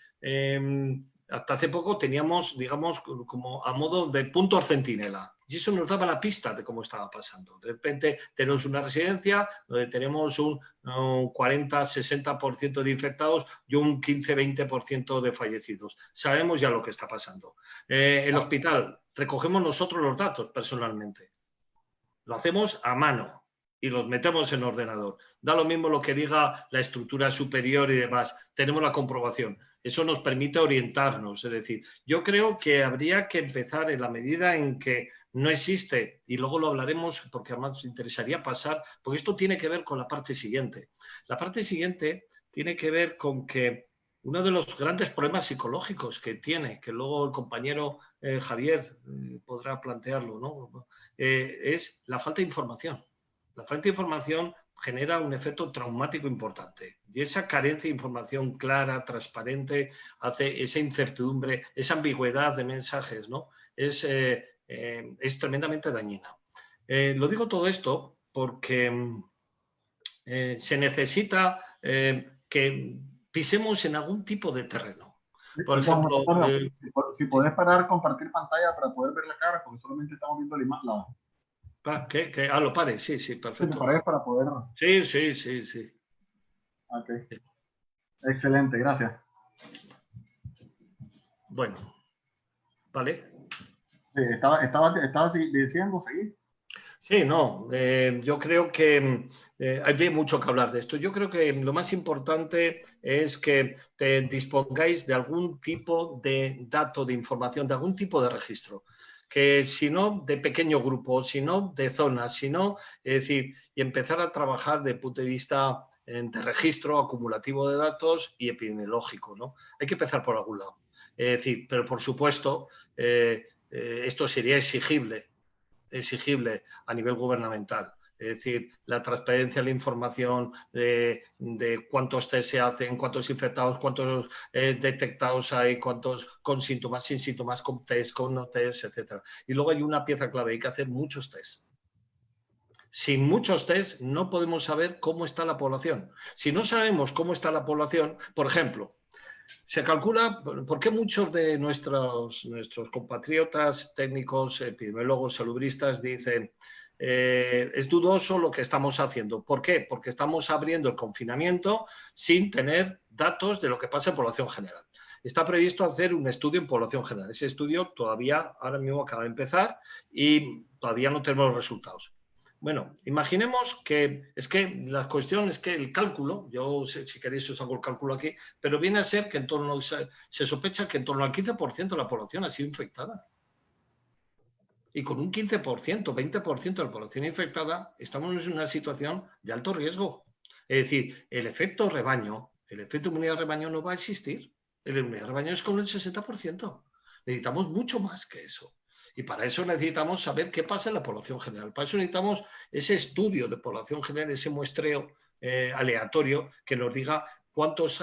poco teníamos, digamos, como a modo de punto centinela. Y eso nos daba la pista de cómo estaba pasando. De repente tenemos una residencia donde tenemos un 40-60% de infectados y un 15-20% de fallecidos. Sabemos ya lo que está pasando. El hospital, recogemos nosotros los datos personalmente. Lo hacemos a mano y los metemos en ordenador. Da lo mismo lo que diga la estructura superior y demás. Tenemos la comprobación. Eso nos permite orientarnos. Es decir, yo creo que habría que empezar en la medida en que no existe, y luego lo hablaremos porque además nos interesaría pasar, porque esto tiene que ver con la parte siguiente. La parte siguiente tiene que ver con que uno de los grandes problemas psicológicos que tiene, que luego el compañero Javier podrá plantearlo, ¿no? Es la falta de información. La falta de información genera un efecto traumático importante y esa carencia de información clara, transparente, hace esa incertidumbre, esa ambigüedad de mensajes, ¿no? Es tremendamente dañina. Lo digo todo esto porque se necesita que pisemos en algún tipo de terreno. Por ejemplo, si podés parar, compartir pantalla para poder ver la cara, porque solamente estamos viendo la imagen. Lo pare, sí, perfecto. Sí, para poder. Sí. Ok. Excelente, gracias. Bueno, vale. Sí, estaba diciendo, seguir. Sí, no, yo creo que hay mucho que hablar de esto. Yo creo que lo más importante es que te dispongáis de algún tipo de dato, de información, de algún tipo de registro. Que si no, de pequeño grupo, si no, de zonas, si no, es decir, y empezar a trabajar desde el punto de vista de registro acumulativo de datos y epidemiológico, ¿no? Hay que empezar por algún lado. Es decir, pero por supuesto, esto sería exigible a nivel gubernamental. Es decir, la transparencia de la información de cuántos test se hacen, cuántos infectados, cuántos detectados hay, cuántos con síntomas, sin síntomas, con test, con no test, etc. Y luego hay una pieza clave, hay que hacer muchos tests. Sin muchos test no podemos saber cómo está la población. Si no sabemos cómo está la población, por ejemplo, se calcula, ¿por qué muchos de nuestros compatriotas técnicos, epidemiólogos, salubristas dicen es dudoso lo que estamos haciendo. ¿Por qué? Porque estamos abriendo el confinamiento sin tener datos de lo que pasa en población general. Está previsto hacer un estudio en población general. Ese estudio todavía, ahora mismo acaba de empezar y todavía no tenemos los resultados. Bueno, imaginemos que es que la cuestión es que el cálculo, yo si queréis os hago el cálculo aquí, pero viene a ser que en torno, se sospecha que en torno al 15% de la población ha sido infectada. Y con un 15%, 20% de la población infectada, estamos en una situación de alto riesgo. Es decir, el efecto rebaño, el efecto inmunidad de rebaño no va a existir. El inmunidad de rebaño es con el 60%. Necesitamos mucho más que eso. Y para eso necesitamos saber qué pasa en la población general. Para eso necesitamos ese estudio de población general, ese muestreo aleatorio que nos diga cuántos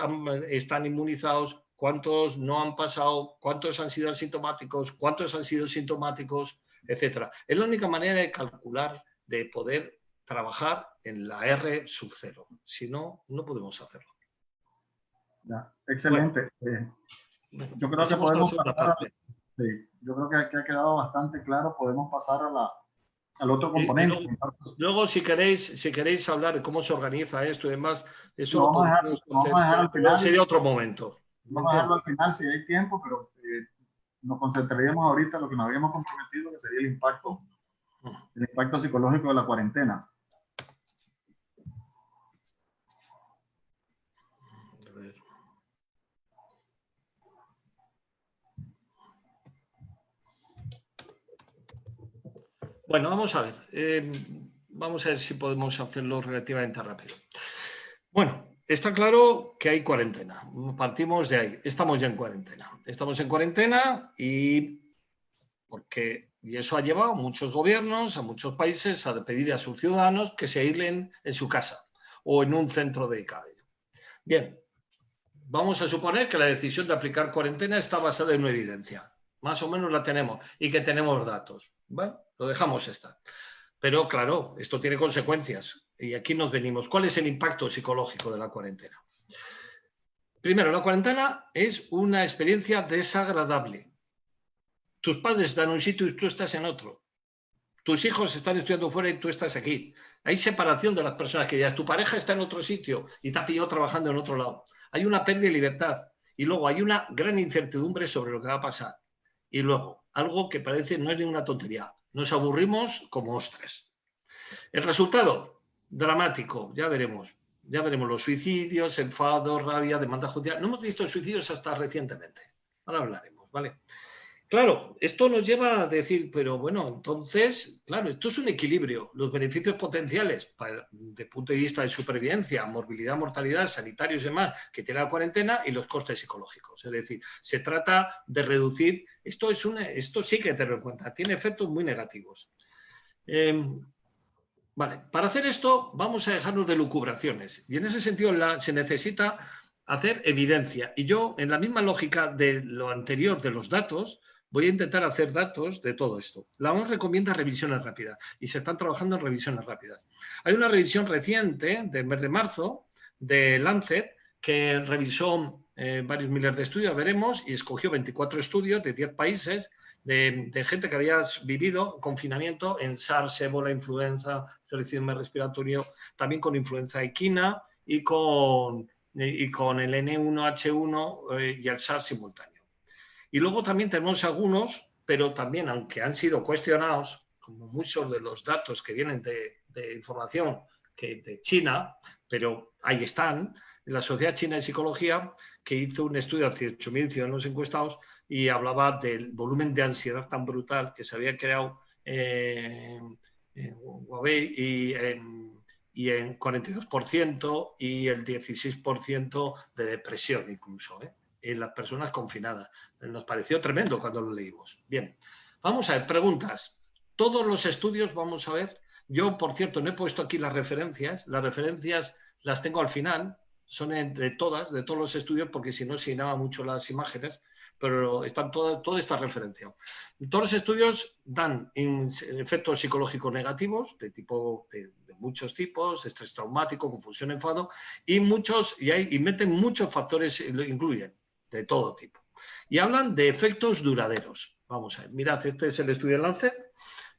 están inmunizados, cuántos no han pasado, cuántos han sido asintomáticos, cuántos han sido sintomáticos, etcétera. Es la única manera de calcular, de poder trabajar en la R sub 0. Si no, no podemos hacerlo. Ya, excelente. Bueno, yo creo que podemos pasar sí, yo creo que ha quedado bastante claro. Podemos pasar al otro componente. Luego, si queréis hablar de cómo se organiza esto y demás, eso lo podemos dejar al final. Sería otro momento. Vamos a dejarlo al final si hay tiempo, pero nos concentraríamos ahorita en lo que nos habíamos comprometido, que sería el impacto psicológico de la cuarentena. Bueno, vamos a ver. Vamos a ver si podemos hacerlo relativamente rápido. Bueno, está claro que hay cuarentena. Partimos de ahí. Estamos ya en cuarentena. Estamos en cuarentena y eso ha llevado a muchos gobiernos, a muchos países a pedir a sus ciudadanos que se aíslen en su casa o en un centro dedicado. Bien, vamos a suponer que la decisión de aplicar cuarentena está basada en una evidencia. Más o menos la tenemos y que tenemos datos. Bueno, lo dejamos estar. Pero claro, esto tiene consecuencias y aquí nos venimos. ¿Cuál es el impacto psicológico de la cuarentena? Primero, la cuarentena es una experiencia desagradable. Tus padres están en un sitio y tú estás en otro. Tus hijos están estudiando fuera y tú estás aquí. Hay separación de las personas que ya tu pareja está en otro sitio y te ha pillado trabajando en otro lado. Hay una pérdida de libertad y luego hay una gran incertidumbre sobre lo que va a pasar. Y luego, algo que parece no es ninguna tontería. Nos aburrimos como ostras. El resultado, dramático, ya veremos. Ya veremos los suicidios, enfado, rabia, demanda judicial. No hemos visto suicidios hasta recientemente. Ahora hablaremos, ¿vale? Claro, esto nos lleva a decir, pero bueno, entonces, claro, esto es un equilibrio. Los beneficios potenciales, desde el punto de vista de supervivencia, morbilidad, mortalidad, sanitarios y demás, que tiene la cuarentena y los costes psicológicos. Es decir, se trata de reducir, esto sí que tenerlo en cuenta, tiene efectos muy negativos. Vale, para hacer esto vamos a dejarnos de lucubraciones y en ese sentido se necesita hacer evidencia. Y yo, en la misma lógica de lo anterior de los datos, voy a intentar hacer datos de todo esto. La OMS recomienda revisiones rápidas y se están trabajando en revisiones rápidas. Hay una revisión reciente del mes de marzo de Lancet que revisó varios miles de estudios, veremos, y escogió 24 estudios de 10 países de gente que había vivido confinamiento en SARS, ébola, influenza, síndrome respiratorio, también con influenza equina y con el N1H1 y el SARS simultáneo. Y luego también tenemos algunos, pero también, aunque han sido cuestionados, como muchos de los datos que vienen de información de China, pero ahí están, en la Sociedad China de Psicología, que hizo un estudio de 18.000 ciudadanos encuestados y hablaba del volumen de ansiedad tan brutal que se había creado en Huawei y en 42% y el 16% de depresión incluso, en las personas confinadas. Nos pareció tremendo cuando lo leímos. Bien, vamos a ver, preguntas. Todos los estudios, vamos a ver. Yo, por cierto, no he puesto aquí las referencias las tengo al final, son de todos los estudios, porque si no se llenaba mucho las imágenes, pero están toda esta referencia. Todos los estudios dan efectos psicológicos negativos de muchos tipos, estrés traumático, confusión, enfado, y meten muchos factores, lo incluyen, de todo tipo. Y hablan de efectos duraderos. Vamos a ver, mirad, este es el estudio de Lancet,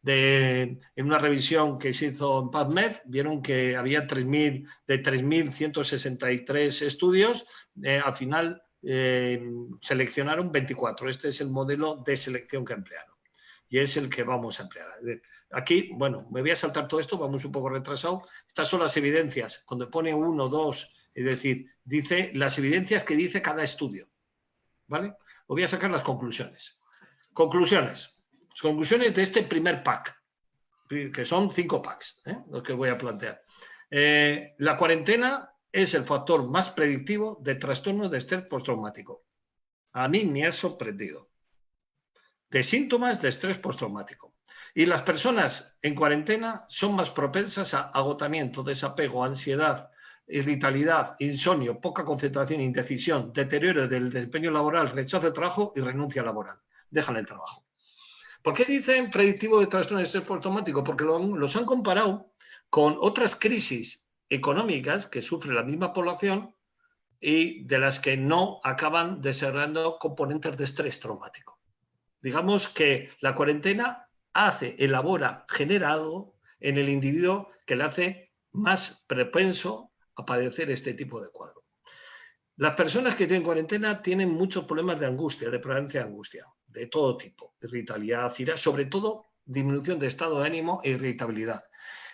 en una revisión que se hizo en PubMed, vieron que había 3.163 estudios, al final seleccionaron 24. Este es el modelo de selección que emplearon y es el que vamos a emplear. Aquí, bueno, me voy a saltar todo esto, vamos un poco retrasado. Estas son las evidencias. Cuando pone 1, 2, es decir, dice las evidencias que dice cada estudio. ¿Vale? Os voy a sacar las conclusiones. Conclusiones de este primer pack, que son 5 packs, los que voy a plantear. La cuarentena es el factor más predictivo de trastorno de estrés postraumático. A mí me ha sorprendido. De síntomas de estrés postraumático. Y las personas en cuarentena son más propensas a agotamiento, desapego, ansiedad, irritabilidad, insomnio, poca concentración, indecisión, deterioro del desempeño laboral, rechazo de trabajo y renuncia laboral. Dejan el trabajo. ¿Por qué dicen predictivo de trastorno de estrés postraumático? Porque los han comparado con otras crisis económicas que sufre la misma población y de las que no acaban desarrollando componentes de estrés traumático. Digamos que la cuarentena elabora, genera algo en el individuo que le hace más propenso a padecer este tipo de cuadro. Las personas que tienen cuarentena tienen muchos problemas de angustia, de prevalencia de angustia, de todo tipo, irritabilidad, ira, sobre todo disminución de estado de ánimo e irritabilidad.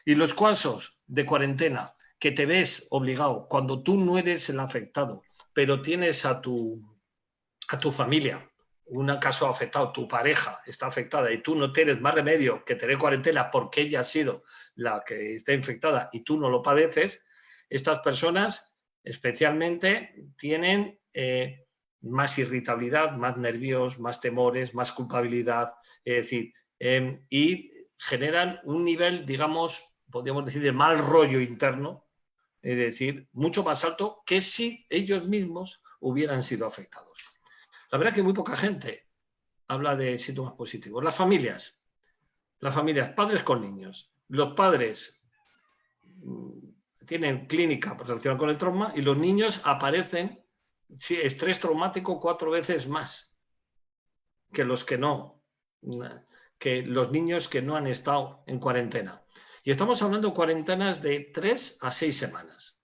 Y los casos de cuarentena que te ves obligado cuando tú no eres el afectado, pero tienes a tu familia, un caso afectado, tu pareja está afectada y tú no tienes más remedio que tener cuarentena porque ella ha sido la que está infectada y tú no lo padeces, estas personas especialmente tienen más irritabilidad, más nervios, más temores, más culpabilidad, es decir, y generan un nivel, digamos, podríamos decir, de mal rollo interno, es decir, mucho más alto que si ellos mismos hubieran sido afectados. La verdad es que muy poca gente habla de síntomas positivos. Las familias, padres con niños. Los padres tienen clínica relacionada con el trauma y los niños aparecen estrés traumático 4 veces más que los que no, que los niños que no han estado en cuarentena. Y estamos hablando de cuarentenas de 3 a 6 semanas.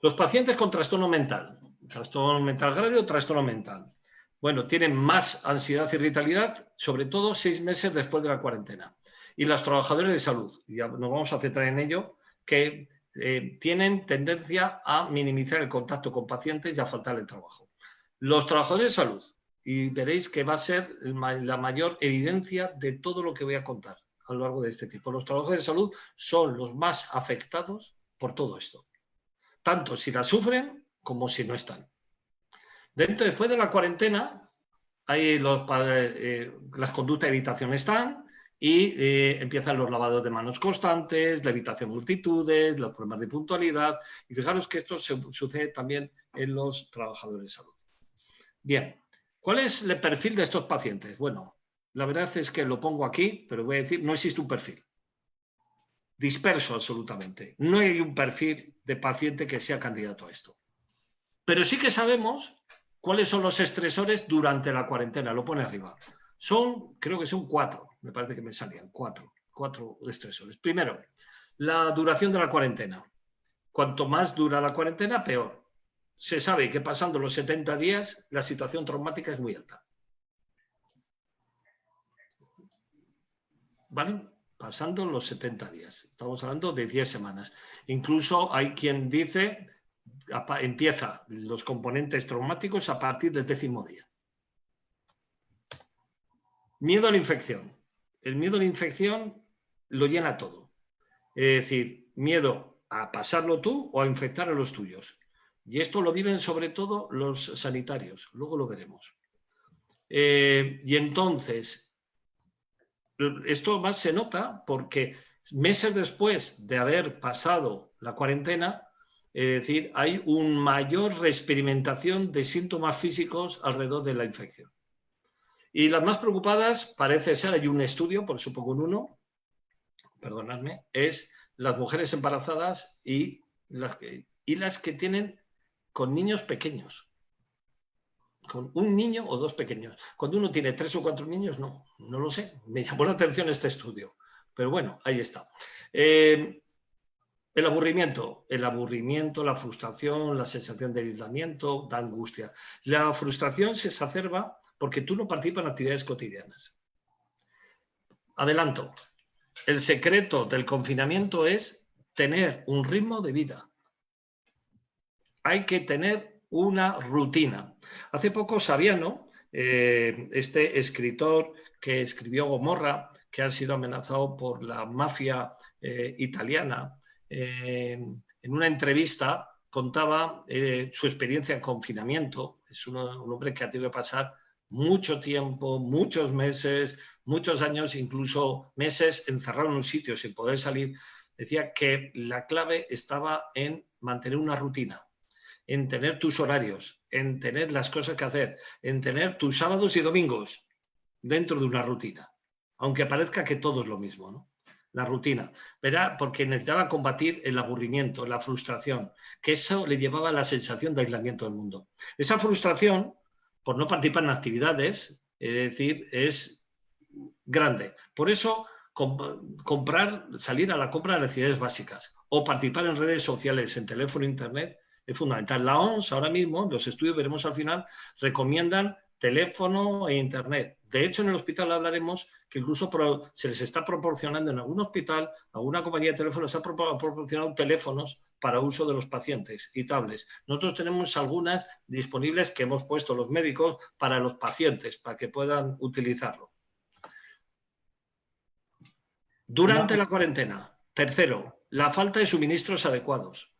Los pacientes con trastorno mental grave o trastorno mental. Bueno, tienen más ansiedad y irritabilidad, sobre todo 6 meses después de la cuarentena. Y los trabajadores de salud, ya nos vamos a centrar en ello, que tienen tendencia a minimizar el contacto con pacientes y a faltar el trabajo. Los trabajadores de salud, y veréis que va a ser la mayor evidencia de todo lo que voy a contar a lo largo de este tipo. Los trabajadores de salud son los más afectados por todo esto, tanto si la sufren como si no están. Después de la cuarentena, hay las conductas de evitación están y empiezan los lavados de manos constantes, la evitación de multitudes, los problemas de puntualidad. Y fijaros que esto sucede también en los trabajadores de salud. Bien, ¿cuál es el perfil de estos pacientes? Bueno, la verdad es que lo pongo aquí, pero voy a decir, no existe un perfil. Disperso absolutamente. No hay un perfil de paciente que sea candidato a esto. Pero sí que sabemos cuáles son los estresores durante la cuarentena. Lo pone arriba. Creo que son 4. Me parece que me salían 4 estresores. Primero, la duración de la cuarentena. Cuanto más dura la cuarentena, peor. Se sabe que pasando los 70 días, la situación traumática es muy alta. ¿Vale? Pasando los 70 días. Estamos hablando de 10 semanas. Incluso hay quien dice, empieza los componentes traumáticos a partir del 10º día. Miedo a la infección. El miedo a la infección lo llena todo. Es decir, miedo a pasarlo tú o a infectar a los tuyos. Y esto lo viven sobre todo los sanitarios. Luego lo veremos. Y entonces, esto más se nota porque meses después de haber pasado la cuarentena, es decir, hay una mayor reexperimentación de síntomas físicos alrededor de la infección. Y las más preocupadas, parece ser, hay un estudio, por eso pongo un 1, perdonadme, es las mujeres embarazadas y las que tienen con niños pequeños. con un niño o 2 pequeños. Cuando uno tiene 3 o 4 niños, no lo sé. Me llamó la atención este estudio. Pero bueno, ahí está. El aburrimiento, la frustración, la sensación de aislamiento, da angustia. La frustración se exacerba porque tú no participas en actividades cotidianas. Adelanto. El secreto del confinamiento es tener un ritmo de vida. Hay que tener una rutina. Hace poco Saviano, este escritor que escribió Gomorra, que ha sido amenazado por la mafia italiana, en una entrevista contaba su experiencia en confinamiento. Es un hombre que ha tenido que pasar mucho tiempo, muchos meses, muchos años, incluso meses encerrado en un sitio sin poder salir. Decía que la clave estaba en mantener una rutina, en tener tus horarios, en tener las cosas que hacer, en tener tus sábados y domingos dentro de una rutina, aunque parezca que todo es lo mismo, ¿no? La rutina, ¿verdad? Porque necesitaba combatir el aburrimiento, la frustración, que eso le llevaba a la sensación de aislamiento del mundo. Esa frustración, por no participar en actividades, es decir, es grande. Por eso, salir a la compra de necesidades básicas o participar en redes sociales, en teléfono, internet, es fundamental. La OMS ahora mismo, en los estudios veremos al final, recomiendan teléfono e internet. De hecho, en el hospital hablaremos que incluso se les está proporcionando en algún hospital, alguna compañía de teléfonos ha proporcionado teléfonos para uso de los pacientes y tablets. Nosotros tenemos algunas disponibles que hemos puesto los médicos para los pacientes, para que puedan utilizarlo. Durante la cuarentena, tercero, la falta de suministros adecuados.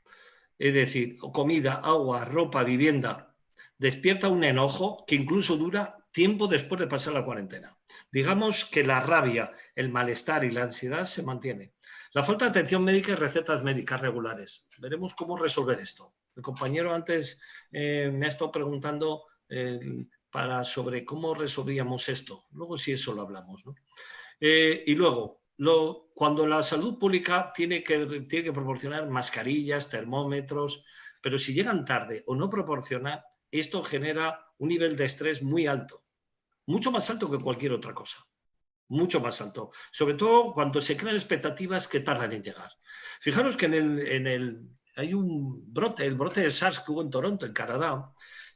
Es decir, comida, agua, ropa, vivienda, despierta un enojo que incluso dura tiempo después de pasar la cuarentena. Digamos que la rabia, el malestar y la ansiedad se mantiene. La falta de atención médica y recetas médicas regulares. Veremos cómo resolver esto. El compañero antes me ha estado preguntando sobre cómo resolvíamos esto. Luego si eso lo hablamos, ¿no? Y luego, cuando la salud pública tiene que proporcionar mascarillas, termómetros, pero si llegan tarde o no proporcionan, esto genera un nivel de estrés muy alto, mucho más alto que cualquier otra cosa, mucho más alto, sobre todo cuando se crean expectativas que tardan en llegar. Fijaros que hay un brote, el brote de SARS que hubo en Toronto, en Canadá.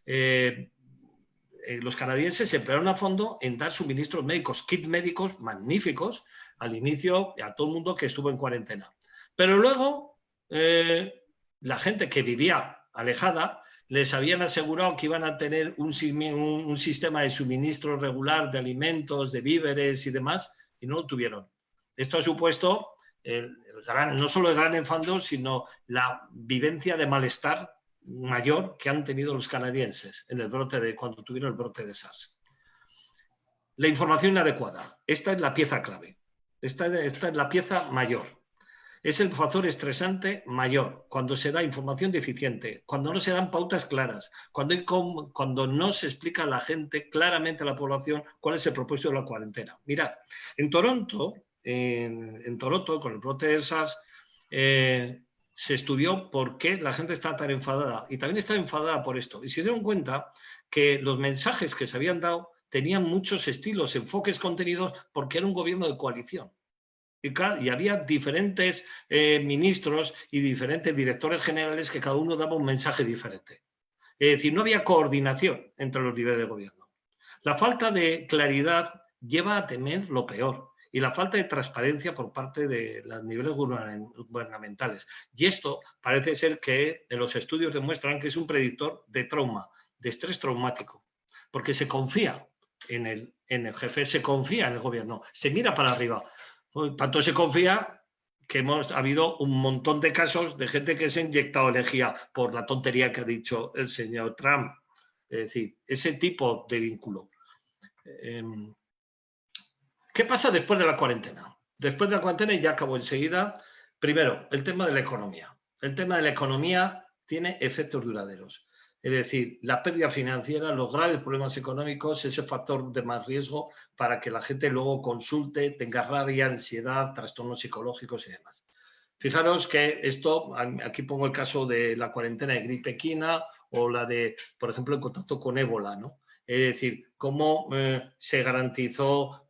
Los canadienses se emplearon a fondo en dar suministros médicos, kits médicos magníficos al inicio a todo el mundo que estuvo en cuarentena. Pero luego la gente que vivía alejada les habían asegurado que iban a tener un sistema de suministro regular de alimentos, de víveres y demás, y no lo tuvieron. Esto ha supuesto no solo el gran enfado, sino la vivencia de malestar mayor que han tenido los canadienses en el brote cuando tuvieron el brote de SARS. La información inadecuada. Esta es la pieza clave. Esta es la pieza mayor. Es el factor estresante mayor cuando se da información deficiente, cuando no se dan pautas claras, cuando no se explica a la gente claramente a la población cuál es el propósito de la cuarentena. Mirad, en Toronto, con el brote de SARS, se estudió por qué la gente está tan enfadada y también está enfadada por esto. Y se dieron cuenta que los mensajes que se habían dado tenían muchos estilos, enfoques, contenidos, porque era un gobierno de coalición. Y había diferentes ministros y diferentes directores generales que cada uno daba un mensaje diferente. Es decir, no había coordinación entre los niveles de gobierno. La falta de claridad lleva a temer lo peor y la falta de transparencia por parte de los niveles gubernamentales. Y esto parece ser que en los estudios demuestran que es un predictor de trauma, de estrés traumático, porque se confía en el jefe, se confía en el gobierno, se mira para arriba. Tanto se confía que ha habido un montón de casos de gente que se ha inyectado energía por la tontería que ha dicho el señor Trump. Es decir, ese tipo de vínculo. ¿Qué pasa después de la cuarentena? Después de la cuarentena, y ya acabo enseguida, primero, el tema de la economía. El tema de la economía tiene efectos duraderos. Es decir, la pérdida financiera, los graves problemas económicos, ese factor de más riesgo para que la gente luego consulte, tenga rabia, ansiedad, trastornos psicológicos y demás. Fijaros que esto, aquí pongo el caso de la cuarentena de gripe equina o la de, por ejemplo, en contacto con ébola, ¿no? Es decir, cómo se garantizaba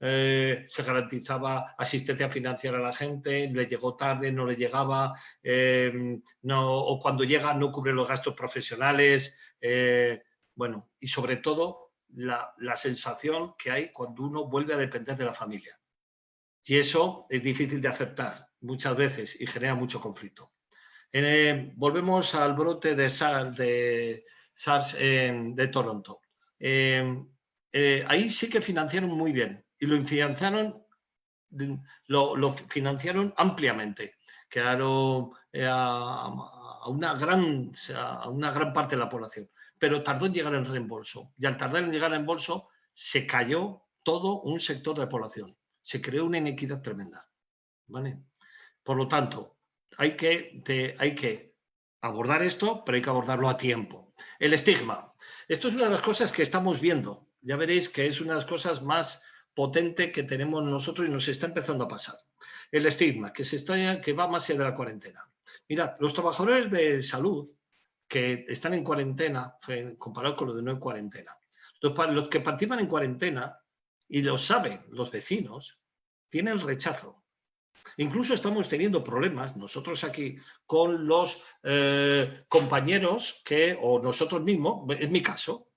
asistencia financiera a la gente, le llegó tarde, no le llegaba, o cuando llega no cubre los gastos profesionales. Bueno, y sobre todo la sensación que hay cuando uno vuelve a depender de la familia. Y eso es difícil de aceptar muchas veces y genera mucho conflicto. Volvemos al brote de SARS de Toronto. Ahí sí que financiaron muy bien y lo financiaron ampliamente. Quedaron a una gran parte de la población, pero tardó en llegar el reembolso. Y al tardar en llegar el reembolso, se cayó todo un sector de la población. Se creó una inequidad tremenda. ¿Vale? Por lo tanto, hay que abordar esto, pero hay que abordarlo a tiempo. El estigma. Esto es una de las cosas que estamos viendo. Ya veréis que es una de las cosas más potentes que tenemos nosotros y nos está empezando a pasar. El estigma, que va más allá de la cuarentena. Mirad, los trabajadores de salud que están en cuarentena, comparado con los de no en cuarentena, los que participan en cuarentena, y lo saben los vecinos, tienen el rechazo. Incluso estamos teniendo problemas nosotros aquí con los compañeros o nosotros mismos, en mi caso,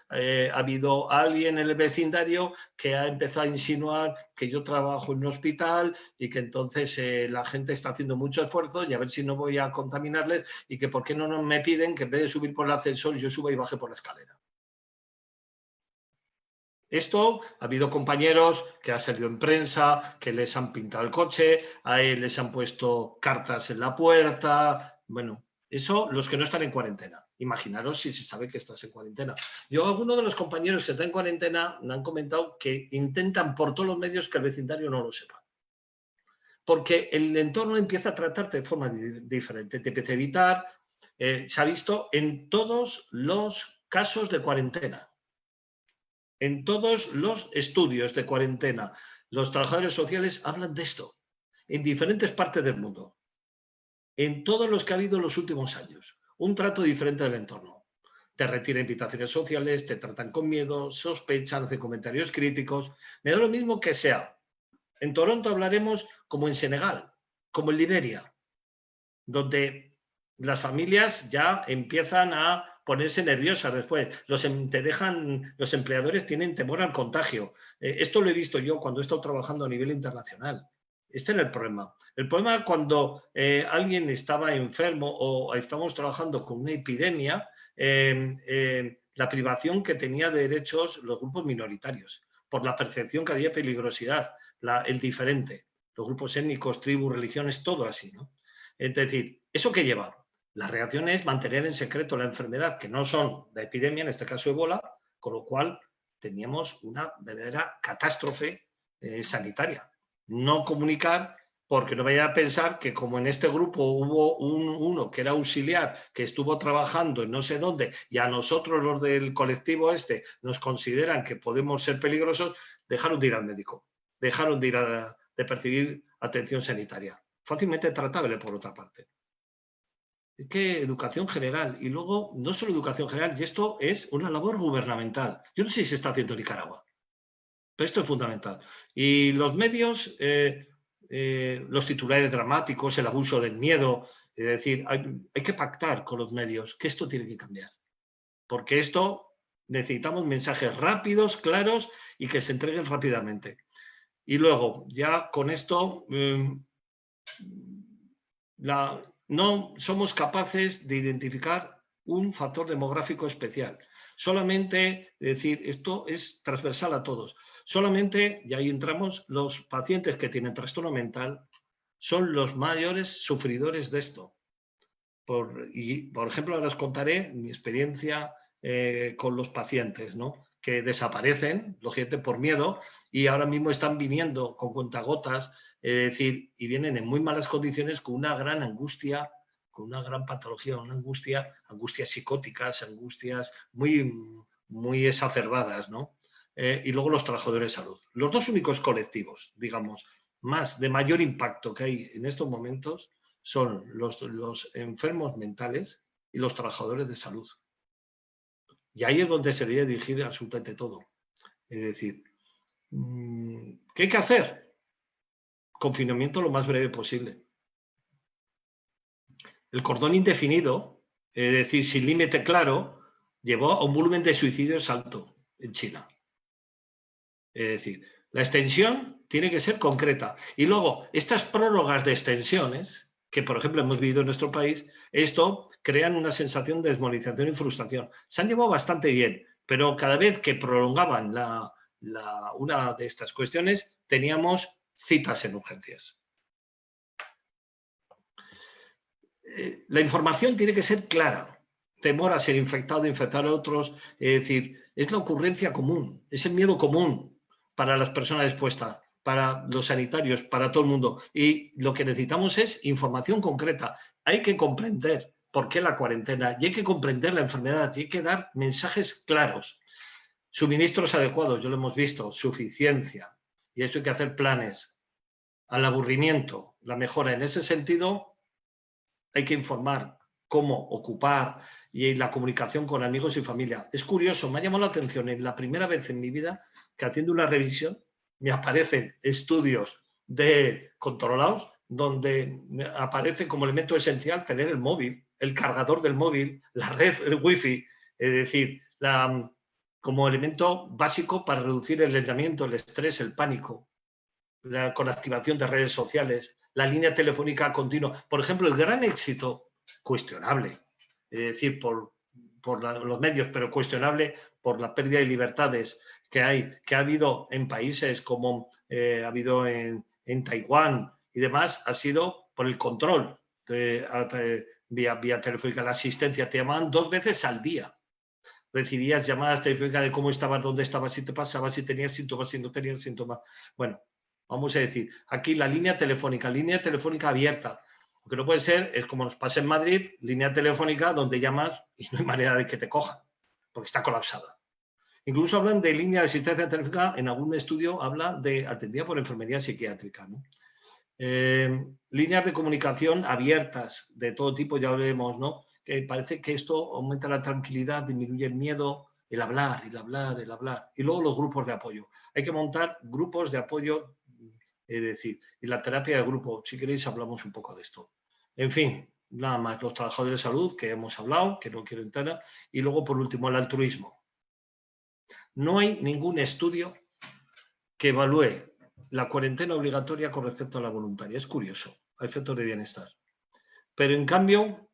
ha habido alguien en el vecindario que ha empezado a insinuar que yo trabajo en un hospital y que entonces la gente está haciendo mucho esfuerzo y a ver si no voy a contaminarles y que por qué no me piden que en vez de subir por el ascensor yo suba y baje por la escalera. Esto, ha habido compañeros que han salido en prensa, que les han pintado el coche, a él les han puesto cartas en la puerta. Bueno, eso los que no están en cuarentena. Imaginaros si se sabe que estás en cuarentena. Yo, algunos de los compañeros que están en cuarentena me han comentado que intentan por todos los medios que el vecindario no lo sepa. Porque el entorno empieza a tratarte de forma diferente, te empieza a evitar. Se ha visto en todos los casos de cuarentena. En todos los estudios de cuarentena, los trabajadores sociales hablan de esto, en diferentes partes del mundo, en todos los que ha habido en los últimos años. Un trato diferente del entorno. Te retiran invitaciones sociales, te tratan con miedo, sospechan, hacen comentarios críticos. Me da lo mismo que sea. En Toronto hablaremos como en Senegal, como en Liberia, donde las familias ya empiezan a ponerse nerviosas después. Los empleadores tienen temor al contagio. Esto lo he visto yo cuando he estado trabajando a nivel internacional. Este era el problema. El problema cuando alguien estaba enfermo o estábamos trabajando con una epidemia, la privación que tenía de derechos los grupos minoritarios, por la percepción que había de peligrosidad, el diferente, los grupos étnicos, tribus, religiones, todo así, ¿no? Es decir, ¿eso qué lleva? La reacción es mantener en secreto la enfermedad, que no son la epidemia, en este caso ébola, con lo cual teníamos una verdadera catástrofe sanitaria. No comunicar, porque no vayan a pensar que como en este grupo hubo uno que era auxiliar, que estuvo trabajando en no sé dónde, y a nosotros los del colectivo nos consideran que podemos ser peligrosos, dejaron de ir al médico, dejaron de ir de percibir atención sanitaria. Fácilmente tratable, por otra parte. Es que educación general, y luego no solo educación general, y esto es una labor gubernamental. Yo no sé si se está haciendo en Nicaragua, pero esto es fundamental. Y los medios, los titulares dramáticos, el abuso del miedo, es decir, hay que pactar con los medios que esto tiene que cambiar. Porque esto necesitamos mensajes rápidos, claros y que se entreguen rápidamente. Y luego, ya con esto, no somos capaces de identificar un factor demográfico especial. Solamente, decir, esto es transversal a todos. Solamente, y ahí entramos, los pacientes que tienen trastorno mental son los mayores sufridores de esto. Por ejemplo, ahora os contaré mi experiencia con los pacientes, ¿no? Que desaparecen, lógicamente por miedo, y ahora mismo están viniendo con cuentagotas, es decir, y vienen en muy malas condiciones con una gran angustia, con una gran patología, una angustias psicóticas, angustias muy, muy exacerbadas, ¿no? Y luego los trabajadores de salud. Los dos únicos colectivos, digamos, de mayor impacto que hay en estos momentos son los enfermos mentales y los trabajadores de salud. Y ahí es donde se debería dirigir absolutamente todo. Es decir, ¿qué hay que hacer? Confinamiento lo más breve posible. El cordón indefinido, es decir, sin límite claro, llevó a un volumen de suicidios alto en China. Es decir, la extensión tiene que ser concreta. Y luego, estas prórrogas de extensiones, que por ejemplo hemos vivido en nuestro país, esto crean una sensación de desmoralización y frustración. Se han llevado bastante bien, pero cada vez que prolongaban una de estas cuestiones, teníamos citas en urgencias. La información tiene que ser clara. Temor a ser infectado, infectar a otros, es decir, es la ocurrencia común, es el miedo común para las personas expuestas, para los sanitarios, para todo el mundo. Y lo que necesitamos es información concreta. Hay que comprender por qué la cuarentena y hay que comprender la enfermedad y hay que dar mensajes claros. Suministros adecuados, ya lo hemos visto, suficiencia. Y eso hay que hacer planes. Al aburrimiento, la mejora en ese sentido, hay que informar cómo ocupar y la comunicación con amigos y familia. Es curioso, me ha llamado la atención en la primera vez en mi vida que haciendo una revisión me aparecen estudios de controlados donde aparece como elemento esencial tener el móvil, el cargador del móvil, la red, el wifi, es decir, como elemento básico para reducir el aislamiento, el estrés, el pánico, con la activación de redes sociales, la línea telefónica continua. Por ejemplo, el gran éxito, cuestionable, es decir, por los medios, pero cuestionable por la pérdida de libertades que ha habido en países como ha habido en Taiwán y demás, ha sido por el control vía telefónica, la asistencia. Te llamaban 2 veces al día. Recibías llamadas telefónicas de cómo estabas, dónde estabas, si te pasaba, si tenías síntomas, si no tenías síntomas. Bueno, vamos a decir, aquí la línea telefónica abierta. Lo que no puede ser es como nos pasa en Madrid, línea telefónica donde llamas y no hay manera de que te cojan, porque está colapsada. Incluso hablan de línea de asistencia telefónica, en algún estudio habla de atendida por enfermería psiquiátrica, ¿no? Líneas de comunicación abiertas de todo tipo, ya veremos, ¿no? Que parece que esto aumenta la tranquilidad, disminuye el miedo, el hablar. Y luego los grupos de apoyo. Hay que montar grupos de apoyo, es decir, y la terapia de grupo. Si queréis hablamos un poco de esto. En fin, nada más, los trabajadores de salud que hemos hablado, que no quiero entrar, y luego por último el altruismo. No hay ningún estudio que evalúe la cuarentena obligatoria con respecto a la voluntaria. Es curioso, a efectos de bienestar. Pero en cambio,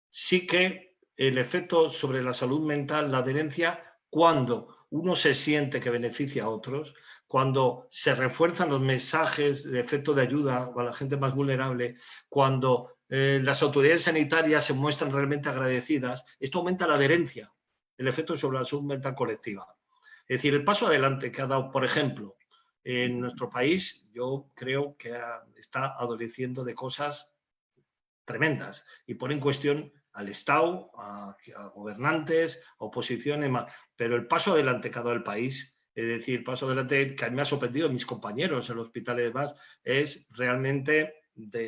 sí que el efecto sobre la salud mental, la adherencia, cuando uno se siente que beneficia a otros, cuando se refuerzan los mensajes de efecto de ayuda a la gente más vulnerable, cuando las autoridades sanitarias se muestran realmente agradecidas, esto aumenta la adherencia, el efecto sobre la salud mental colectiva. Es decir, el paso adelante que ha dado, por ejemplo, en nuestro país, yo creo que está adoleciendo de cosas tremendas y pone en cuestión al Estado, a gobernantes, a oposiciones, pero el paso adelante que ha dado el país, es decir, el paso adelante que me ha sorprendido mis compañeros en los hospitales y demás, es realmente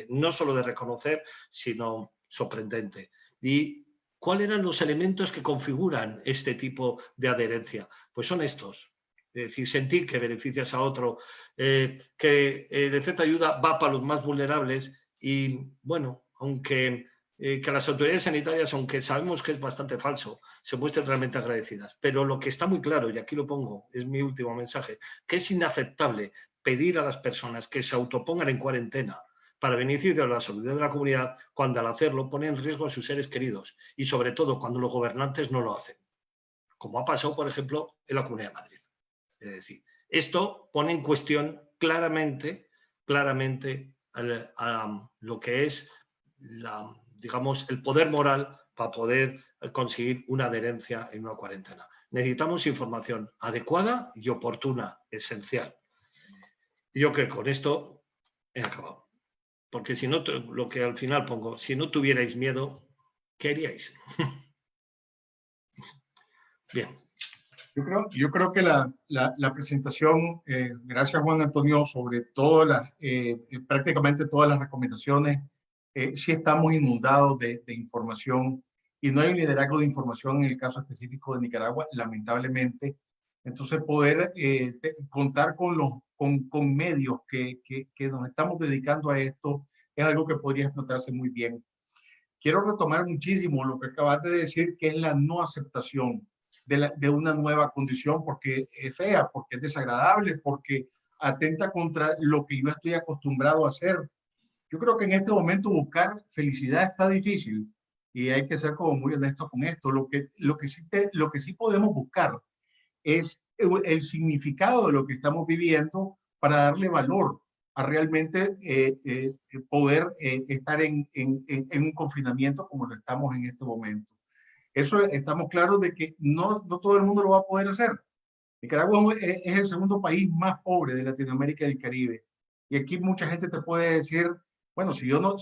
no solo de reconocer, sino sorprendente. ¿Y cuáles eran los elementos que configuran este tipo de adherencia? Pues son estos. Es decir, sentir que beneficias a otro, que el efecto de ayuda va para los más vulnerables y, bueno, aunque que las autoridades sanitarias, aunque sabemos que es bastante falso, se muestren realmente agradecidas. Pero lo que está muy claro, y aquí lo pongo, es mi último mensaje, que es inaceptable pedir a las personas que se autopongan en cuarentena para beneficio de la salud de la comunidad, cuando al hacerlo ponen en riesgo a sus seres queridos y sobre todo cuando los gobernantes no lo hacen, como ha pasado, por ejemplo, en la Comunidad de Madrid. Es decir, esto pone en cuestión claramente lo que es digamos, el poder moral para poder conseguir una adherencia en una cuarentena. Necesitamos información adecuada y oportuna, esencial. Yo creo que con esto he acabado. Porque si no, lo que al final pongo, si no tuvierais miedo, ¿qué haríais? Bien. Yo creo que la presentación, gracias Juan Antonio, sobre todas prácticamente todas las recomendaciones, sí estamos inundados de información y no hay un liderazgo de información en el caso específico de Nicaragua, lamentablemente. Entonces, poder contar con medios que nos estamos dedicando a esto es algo que podría explotarse muy bien. Quiero retomar muchísimo lo que acabas de decir, que es la no aceptación de una nueva condición, porque es fea, porque es desagradable, porque atenta contra lo que yo estoy acostumbrado a hacer. Yo creo que en este momento buscar felicidad está difícil y hay que ser como muy honestos con esto. Lo que sí podemos buscar es el significado de lo que estamos viviendo para darle valor a realmente poder estar en un confinamiento como lo estamos en este momento. Eso estamos claros de que no todo el mundo lo va a poder hacer. Nicaragua es el segundo país más pobre de Latinoamérica y del Caribe. Y aquí mucha gente te puede decir, bueno, si yo no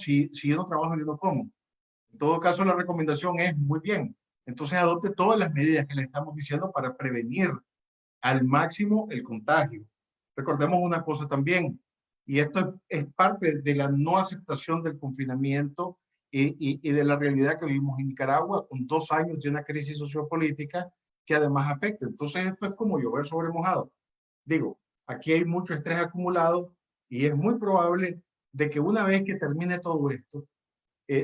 trabajo, yo no como. En todo caso, la recomendación es muy bien. Entonces adopte todas las medidas que le estamos diciendo para prevenir al máximo el contagio. Recordemos una cosa también, y esto es parte de la no aceptación del confinamiento y de la realidad que vivimos en Nicaragua con 2 años de una crisis sociopolítica que además afecta. Entonces esto es como llover sobre mojado. Digo, aquí hay mucho estrés acumulado y es muy probable de que una vez que termine todo esto,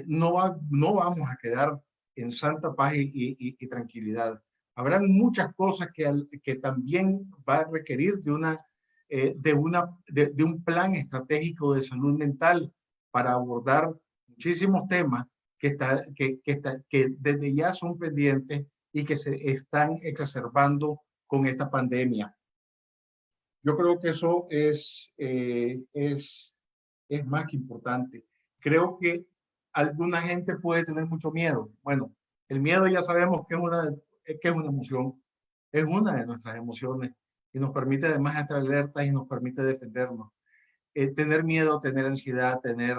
no vamos a quedar en santa paz y tranquilidad. Habrán muchas cosas que también va a requerir de un plan estratégico de salud mental para abordar muchísimos temas que desde ya son pendientes y que se están exacerbando con esta pandemia. Yo creo que eso es más que importante. Creo que alguna gente puede tener mucho miedo. Bueno, el miedo ya sabemos que es una emoción, es una de nuestras emociones y nos permite además estar alertas y nos permite defendernos. Tener miedo, tener ansiedad, tener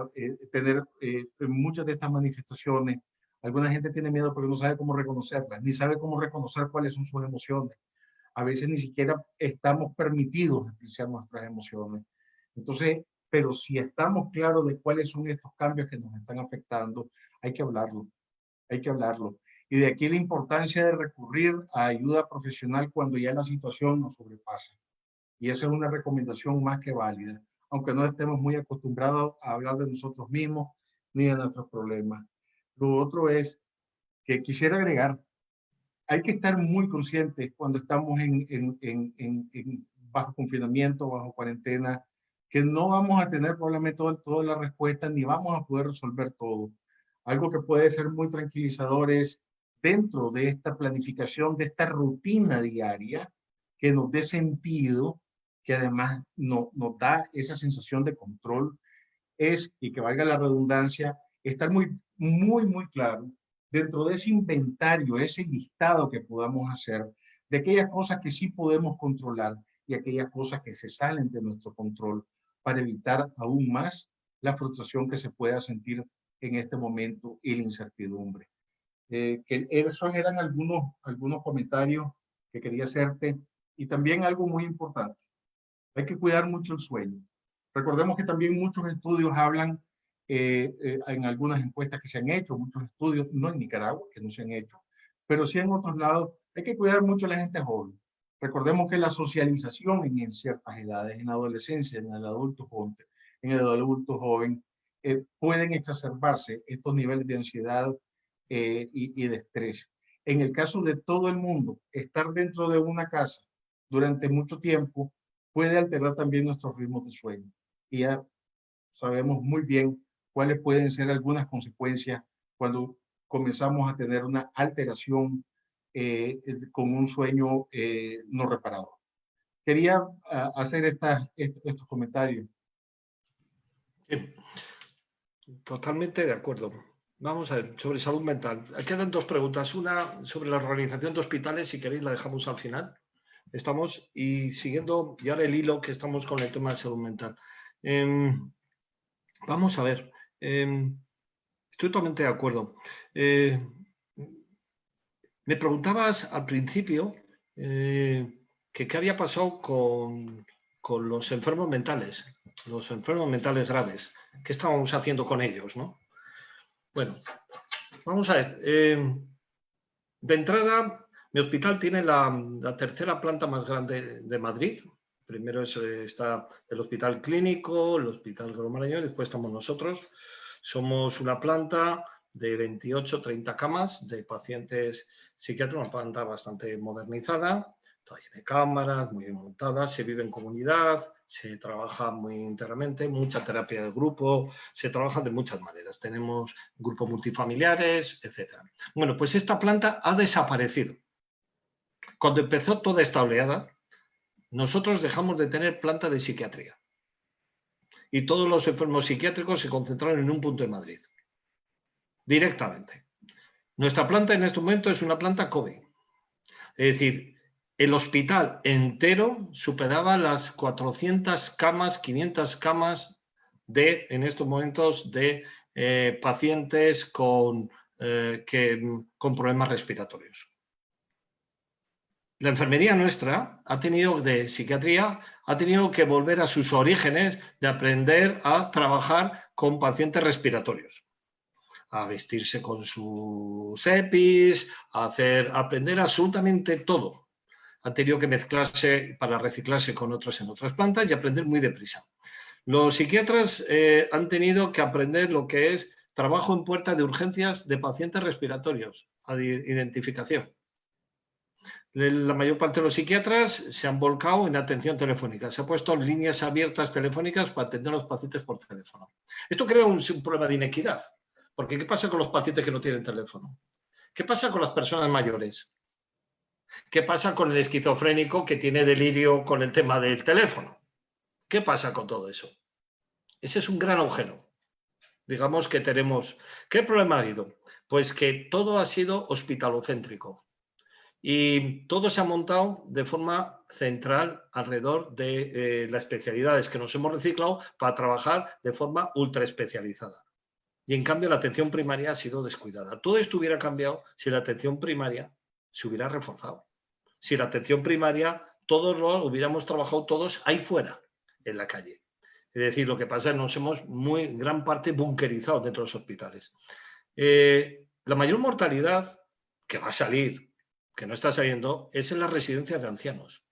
muchas de estas manifestaciones. Alguna gente tiene miedo porque no sabe cómo reconocerlas, ni sabe cómo reconocer cuáles son sus emociones. A veces ni siquiera estamos permitidos apreciar nuestras emociones. Entonces, pero si estamos claros de cuáles son estos cambios que nos están afectando, hay que hablarlo, hay que hablarlo. Y de aquí la importancia de recurrir a ayuda profesional cuando ya la situación nos sobrepasa. Y esa es una recomendación más que válida, aunque no estemos muy acostumbrados a hablar de nosotros mismos ni de nuestros problemas. Lo otro es que quisiera agregar, hay que estar muy conscientes cuando estamos bajo confinamiento, bajo cuarentena, que no vamos a tener probablemente todas las respuestas ni vamos a poder resolver todo. Algo que puede ser muy tranquilizador es dentro de esta planificación, de esta rutina diaria, que nos dé sentido, que además nos da esa sensación de control, y que valga la redundancia, estar muy claro dentro de ese inventario, ese listado que podamos hacer de aquellas cosas que sí podemos controlar y aquellas cosas que se salen de nuestro control para evitar aún más la frustración que se pueda sentir en este momento y la incertidumbre. Que esos eran algunos comentarios que quería hacerte y también algo muy importante. Hay que cuidar mucho el sueño. Recordemos que también muchos estudios hablan en algunas encuestas que se han hecho, muchos estudios, no en Nicaragua, que no se han hecho, pero sí en otros lados, hay que cuidar mucho a la gente joven. Recordemos que la socialización en ciertas edades, en la adolescencia, en el adulto joven, pueden exacerbarse estos niveles de ansiedad y de estrés. En el caso de todo el mundo, estar dentro de una casa durante mucho tiempo puede alterar también nuestros ritmos de sueño. Y ya sabemos muy bien cuáles pueden ser algunas consecuencias cuando comenzamos a tener una alteración con un sueño no reparador. Quería hacer estos comentarios. Sí, totalmente de acuerdo. Vamos a ver, sobre salud mental. Quedan 2 preguntas. Una sobre la organización de hospitales, si queréis la dejamos al final. Estamos, y siguiendo ya el hilo que estamos con el tema de salud mental. Vamos a ver, estoy totalmente de acuerdo. Me preguntabas al principio que qué había pasado con los enfermos mentales graves, qué estábamos haciendo con ellos, ¿no? Bueno, vamos a ver. De entrada, mi hospital tiene la tercera planta más grande de Madrid. Primero está el hospital clínico, el hospital Marañón, y después estamos nosotros. Somos una planta de 28-30 camas de pacientes psiquiátricos, una planta bastante modernizada, toda llena de cámaras, muy bien montada, se vive en comunidad, se trabaja muy íntegramente, mucha terapia de grupo, se trabaja de muchas maneras. Tenemos grupos multifamiliares, etc. Bueno, pues esta planta ha desaparecido. Cuando empezó toda esta oleada, nosotros dejamos de tener planta de psiquiatría. Y todos los enfermos psiquiátricos se concentraron en un punto de Madrid. Directamente. Nuestra planta en este momento es una planta COVID. Es decir, el hospital entero superaba las 400 camas, 500 camas en estos momentos de pacientes con problemas respiratorios. La enfermería nuestra de psiquiatría ha tenido que volver a sus orígenes de aprender a trabajar con pacientes respiratorios, a vestirse con sus EPIs, a aprender absolutamente todo. Han tenido que mezclarse para reciclarse con otros en otras plantas y aprender muy deprisa. Los psiquiatras han tenido que aprender lo que es trabajo en puerta de urgencias de pacientes respiratorios, identificación. La mayor parte de los psiquiatras se han volcado en atención telefónica. Se han puesto líneas abiertas telefónicas para atender a los pacientes por teléfono. Esto crea un problema de inequidad. Porque ¿qué pasa con los pacientes que no tienen teléfono? ¿Qué pasa con las personas mayores? ¿Qué pasa con el esquizofrénico que tiene delirio con el tema del teléfono? ¿Qué pasa con todo eso? Ese es un gran agujero. Digamos que tenemos... ¿Qué problema ha habido? Pues que todo ha sido hospitalocéntrico. Y todo se ha montado de forma central alrededor de las especialidades que nos hemos reciclado para trabajar de forma ultra especializada. Y en cambio la atención primaria ha sido descuidada. Todo esto hubiera cambiado si la atención primaria se hubiera reforzado. Si la atención primaria todos lo hubiéramos trabajado todos ahí fuera, en la calle. Es decir, lo que pasa es que nos hemos gran parte bunkerizado dentro de los hospitales. La mayor mortalidad que va a salir, que no está saliendo, es en las residencias de ancianos.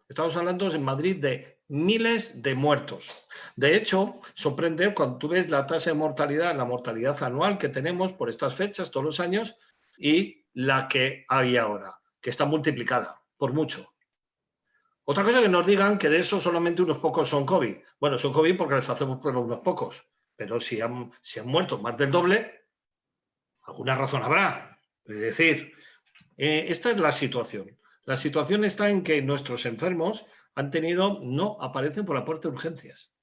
Estamos hablando en Madrid de miles de muertos. De hecho, sorprende cuando tú ves la tasa de mortalidad, la mortalidad anual que tenemos por estas fechas todos los años y la que hay ahora, que está multiplicada por mucho. Otra cosa que nos digan que de eso solamente unos pocos son COVID. Bueno, son COVID porque les hacemos pruebas unos pocos, pero si han muerto más del doble, alguna razón habrá. Es decir, esta es la situación. La situación está en que nuestros enfermos no aparecen por la puerta de urgencias.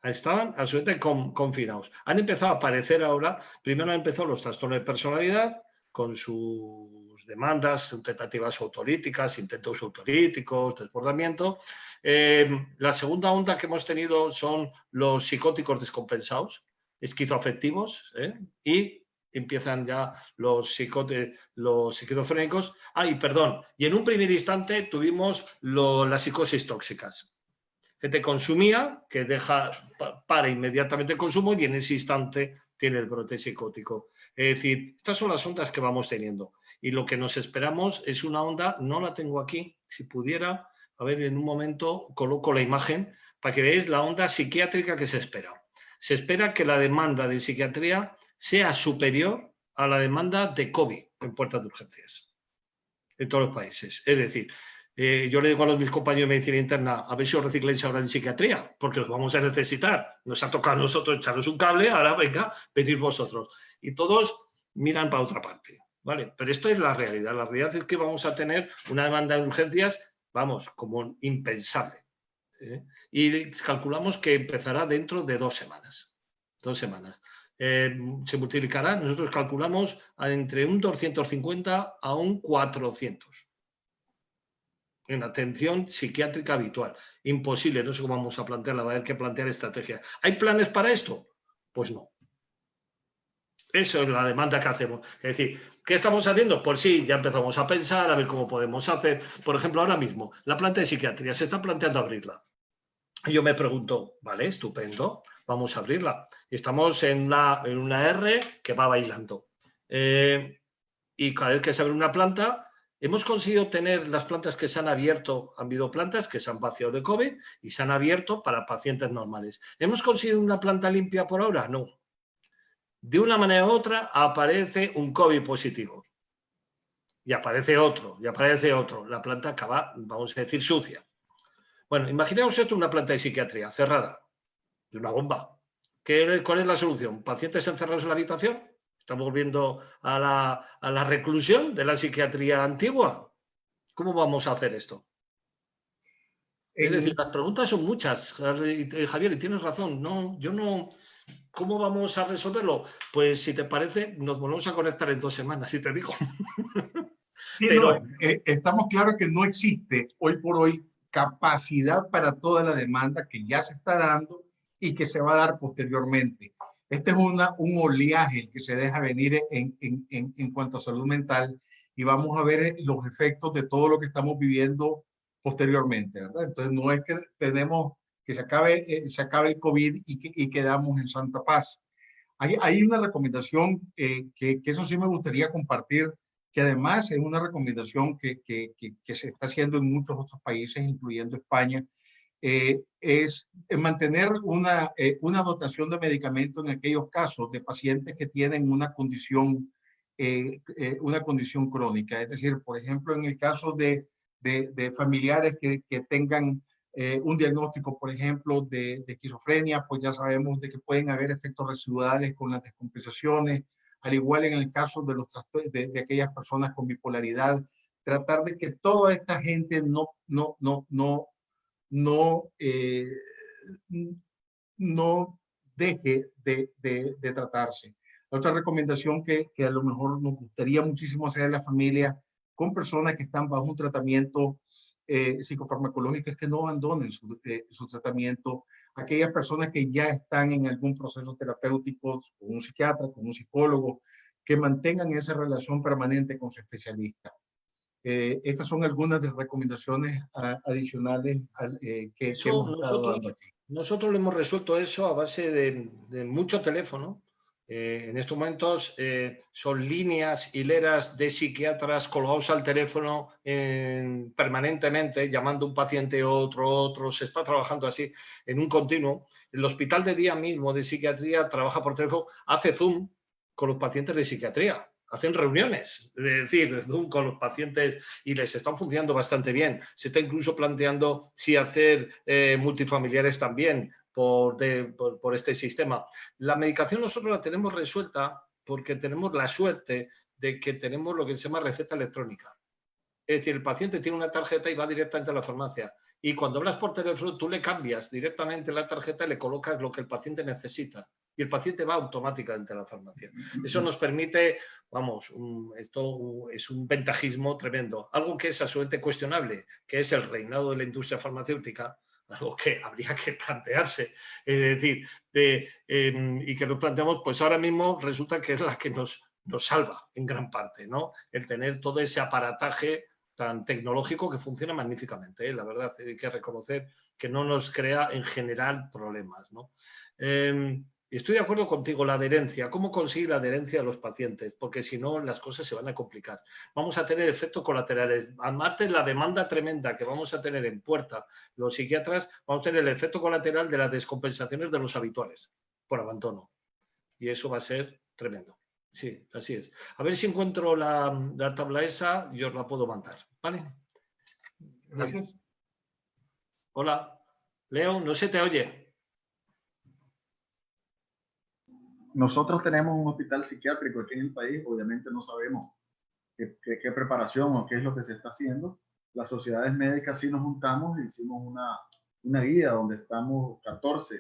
Estaban absolutamente confinados. Han empezado a aparecer ahora, primero han empezado los trastornos de personalidad con sus demandas, tentativas autolíticas, intentos autolíticos, desbordamiento. La segunda onda que hemos tenido son los psicóticos descompensados, esquizoafectivos, y empiezan ya los esquizofrénicos. Y en un primer instante tuvimos las psicosis tóxicas. Gente consumía, que para inmediatamente el consumo y en ese instante tiene el brote psicótico. Es decir, estas son las ondas que vamos teniendo. Y lo que nos esperamos es una onda, no la tengo aquí, si pudiera, a ver, en un momento coloco la imagen para que veáis la onda psiquiátrica que se espera. Se espera que la demanda de psiquiatría sea superior a la demanda de COVID en puertas de urgencias en todos los países. Es decir, yo le digo a mis compañeros de medicina interna, a ver si os recicláis ahora en psiquiatría, porque os vamos a necesitar. Nos ha tocado a nosotros echaros un cable, ahora venga, venid vosotros. Y todos miran para otra parte, ¿vale? Pero esta es la realidad. La realidad es que vamos a tener una demanda de urgencias, vamos, como impensable. Y calculamos que empezará dentro de 2 semanas. 2 semanas. Se multiplicará, nosotros calculamos entre un 250 a un 400 en atención psiquiátrica habitual. Imposible, no sé cómo vamos a plantearla, va a haber que plantear estrategias. ¿Hay planes para esto? Pues no. Eso es la demanda que hacemos. Es decir, ¿qué estamos haciendo? Pues sí, ya empezamos a pensar, a ver cómo podemos hacer. Por ejemplo, ahora mismo, la planta de psiquiatría se está planteando abrirla. Y yo me pregunto, vale, estupendo, vamos a abrirla. Estamos en una R que va bailando. y cada vez que se abre una planta, hemos conseguido tener las plantas que se han abierto, han habido plantas que se han vaciado de COVID y se han abierto para pacientes normales. ¿Hemos conseguido una planta limpia por ahora? No. De una manera u otra aparece un COVID positivo. Y aparece otro, y aparece otro. La planta acaba, vamos a decir, sucia. Bueno, imaginaos esto, una planta de psiquiatría cerrada, de una bomba. ¿Cuál es la solución? ¿Pacientes encerrados en la habitación? ¿Estamos volviendo a la reclusión de la psiquiatría antigua? ¿Cómo vamos a hacer esto? Es decir, las preguntas son muchas, Javier, y tienes razón. No, yo no. ¿Cómo vamos a resolverlo? Pues si te parece, nos volvemos a conectar en 2 semanas, si te digo. Sí, Pero no, estamos claros que no existe hoy por hoy capacidad para toda la demanda que ya se está dando y que se va a dar posteriormente. Este es un oleaje el que se deja venir en cuanto a salud mental y vamos a ver los efectos de todo lo que estamos viviendo posteriormente, ¿verdad? Entonces no es que tenemos que se acabe el COVID y quedamos en santa paz. Hay una recomendación que eso sí me gustaría compartir, que además es una recomendación que se está haciendo en muchos otros países, incluyendo España, es mantener una dotación de medicamentos en aquellos casos de pacientes que tienen una condición crónica. Es decir, por ejemplo, en el caso de familiares que tengan un diagnóstico, por ejemplo, de esquizofrenia, pues ya sabemos de que pueden haber efectos residuales con las descompensaciones, al igual en el caso de, de aquellas personas con bipolaridad, tratar de que toda esta gente no deje de tratarse. Otra recomendación que a lo mejor nos gustaría muchísimo hacer a la familia con personas que están bajo un tratamiento psicofarmacológico es que no abandonen su tratamiento. Aquellas personas que ya están en algún proceso terapéutico con un psiquiatra, con un psicólogo, que mantengan esa relación permanente con su especialista. Estas son algunas de las recomendaciones adicionales que hemos estado dando aquí. Nosotros lo hemos resuelto eso a base de mucho teléfono. En estos momentos son líneas, hileras de psiquiatras colgados al teléfono permanentemente, llamando a un paciente otro. Se está trabajando así en un continuo. El hospital de día mismo de psiquiatría trabaja por teléfono, hace Zoom con los pacientes de psiquiatría. Hacen reuniones, es decir, Zoom con los pacientes y les están funcionando bastante bien. Se está incluso planteando si hacer multifamiliares también por este sistema. La medicación nosotros la tenemos resuelta porque tenemos la suerte de que tenemos lo que se llama receta electrónica. Es decir, el paciente tiene una tarjeta y va directamente a la farmacia. Y cuando hablas por teléfono, tú le cambias directamente la tarjeta y le colocas lo que el paciente necesita. Y el paciente va automáticamente a la farmacia. Eso nos permite, vamos, esto es un ventajismo tremendo. Algo que es absolutamente cuestionable, que es el reinado de la industria farmacéutica, algo que habría que plantearse. Es decir, y que nos planteamos, pues ahora mismo resulta que es la que nos salva en gran parte, ¿no? El tener todo ese aparataje tan tecnológico que funciona magníficamente, ¿eh? La verdad, hay que reconocer que no nos crea en general problemas, ¿no? Estoy de acuerdo contigo, la adherencia. ¿Cómo conseguir la adherencia de los pacientes? Porque si no, las cosas se van a complicar. Vamos a tener efectos colaterales. Además de la demanda tremenda que vamos a tener en puerta los psiquiatras, vamos a tener el efecto colateral de las descompensaciones de los habituales por abandono. Y eso va a ser tremendo. Sí, así es. A ver si encuentro la tabla esa y os la puedo mandar. ¿Vale? Gracias. Hola. Leo, no se te oye. Nosotros tenemos un hospital psiquiátrico aquí en el país, obviamente no sabemos qué preparación o qué es lo que se está haciendo. Las sociedades médicas sí nos juntamos, hicimos una guía donde estamos 14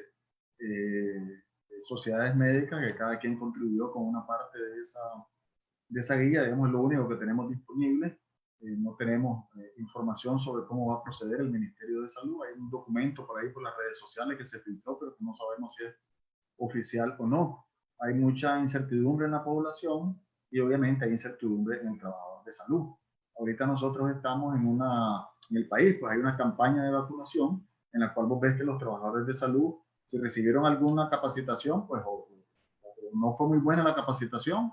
sociedades médicas que cada quien contribuyó con una parte de esa guía, digamos, es lo único que tenemos disponible. No tenemos información sobre cómo va a proceder el Ministerio de Salud. Hay un documento por ahí por las redes sociales que se filtró, pero no sabemos si es oficial o no. Hay mucha incertidumbre en la población y obviamente hay incertidumbre en el trabajador de salud. Ahorita nosotros estamos en el país, pues hay una campaña de vacunación en la cual vos ves que los trabajadores de salud, si recibieron alguna capacitación, pues o no fue muy buena la capacitación,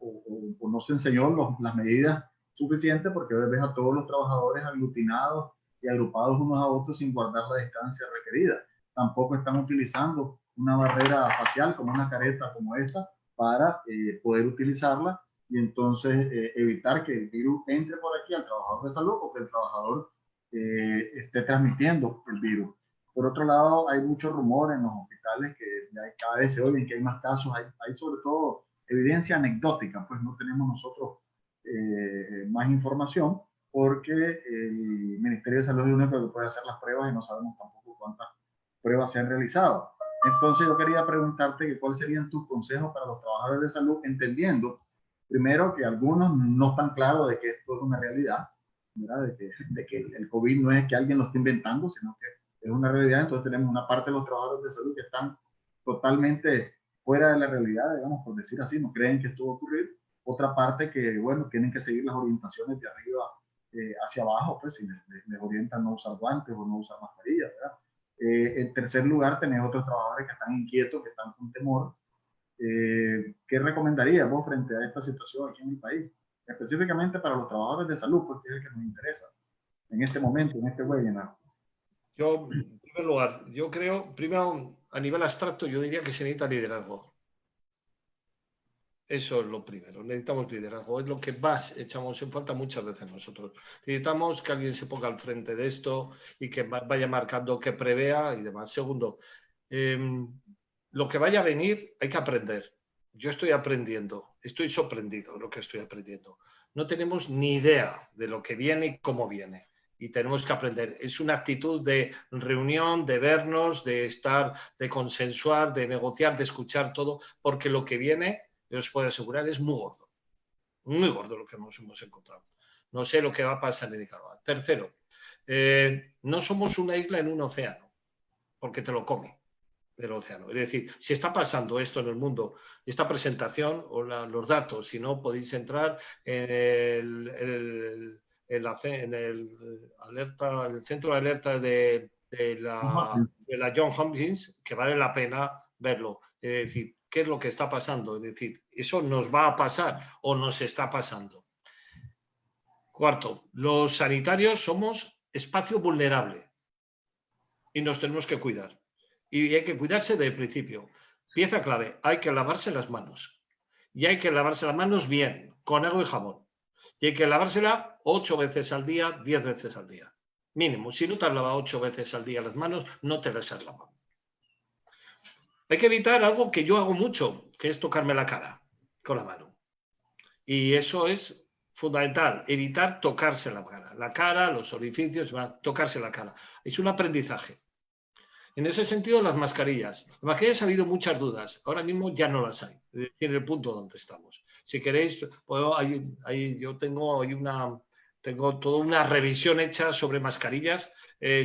o no se enseñó las medidas suficientes, porque ves a todos los trabajadores aglutinados y agrupados unos a otros sin guardar la distancia requerida. Tampoco están utilizando una barrera facial como una careta como esta para poder utilizarla y entonces evitar que el virus entre por aquí al trabajador de salud o que el trabajador esté transmitiendo el virus. Por otro lado, hay muchos rumores en los hospitales que cada vez se oyen que hay más casos, hay sobre todo evidencia anecdótica, pues no tenemos nosotros más información porque el Ministerio de Salud es el único que puede hacer las pruebas y no sabemos tampoco cuántas pruebas se han realizado. Entonces yo quería preguntarte que cuáles serían tus consejos para los trabajadores de salud, entendiendo primero que algunos no están claros de que esto es una realidad, ¿verdad? De que el COVID no es que alguien lo esté inventando, sino que es una realidad. Entonces tenemos una parte de los trabajadores de salud que están totalmente fuera de la realidad, digamos, por decir así, no creen que esto va a ocurrir. Otra parte que, bueno, tienen que seguir las orientaciones de arriba hacia abajo, pues si les orientan no usar guantes o no usar mascarilla, ¿verdad? En tercer lugar, tenés otros trabajadores que están inquietos, que están con temor. ¿Qué recomendarías vos frente a esta situación aquí en el país? Específicamente para los trabajadores de salud, porque es el que nos interesa en este momento, en este webinar. Yo, en primer lugar, yo creo, primero, a nivel abstracto, yo diría que se necesita liderazgo. Eso es lo primero, necesitamos liderazgo, es lo que más echamos en falta muchas veces nosotros. Necesitamos que alguien se ponga al frente de esto y que vaya marcando, que prevea y demás. Segundo, lo que vaya a venir hay que aprender. Yo estoy aprendiendo, estoy sorprendido de lo que estoy aprendiendo. No tenemos ni idea de lo que viene y cómo viene. Y tenemos que aprender. Es una actitud de reunión, de vernos, de estar, de consensuar, de negociar, de escuchar todo, porque lo que viene, yo os puedo asegurar, es muy gordo lo que nos hemos encontrado. No sé lo que va a pasar en Nicaragua. Tercero, no somos una isla en un océano, porque te lo come el océano. Es decir, si está pasando esto en el mundo, esta presentación o los datos, si no podéis entrar en el centro de alerta de la Johns Hopkins, que vale la pena verlo. Es decir, ¿qué es lo que está pasando? Es decir, ¿eso nos va a pasar o nos está pasando? Cuarto, los sanitarios somos espacio vulnerable y nos tenemos que cuidar. Y hay que cuidarse desde el principio. Pieza clave, hay que lavarse las manos. Y hay que lavarse las manos bien, con agua y jabón. Y hay que lavársela 8 veces al día, 10 veces al día. Mínimo. Si no te has lavado 8 veces al día las manos, no te las has lavado. Hay que evitar algo que yo hago mucho, que es tocarme la cara con la mano. Y eso es fundamental, evitar tocarse la cara, los orificios, tocarse la cara. Es un aprendizaje. En ese sentido, las mascarillas. Las mascarillas ha habido muchas dudas. Ahora mismo ya no las hay. Es decir, en el punto donde estamos. Si queréis, yo tengo toda una revisión hecha sobre mascarillas,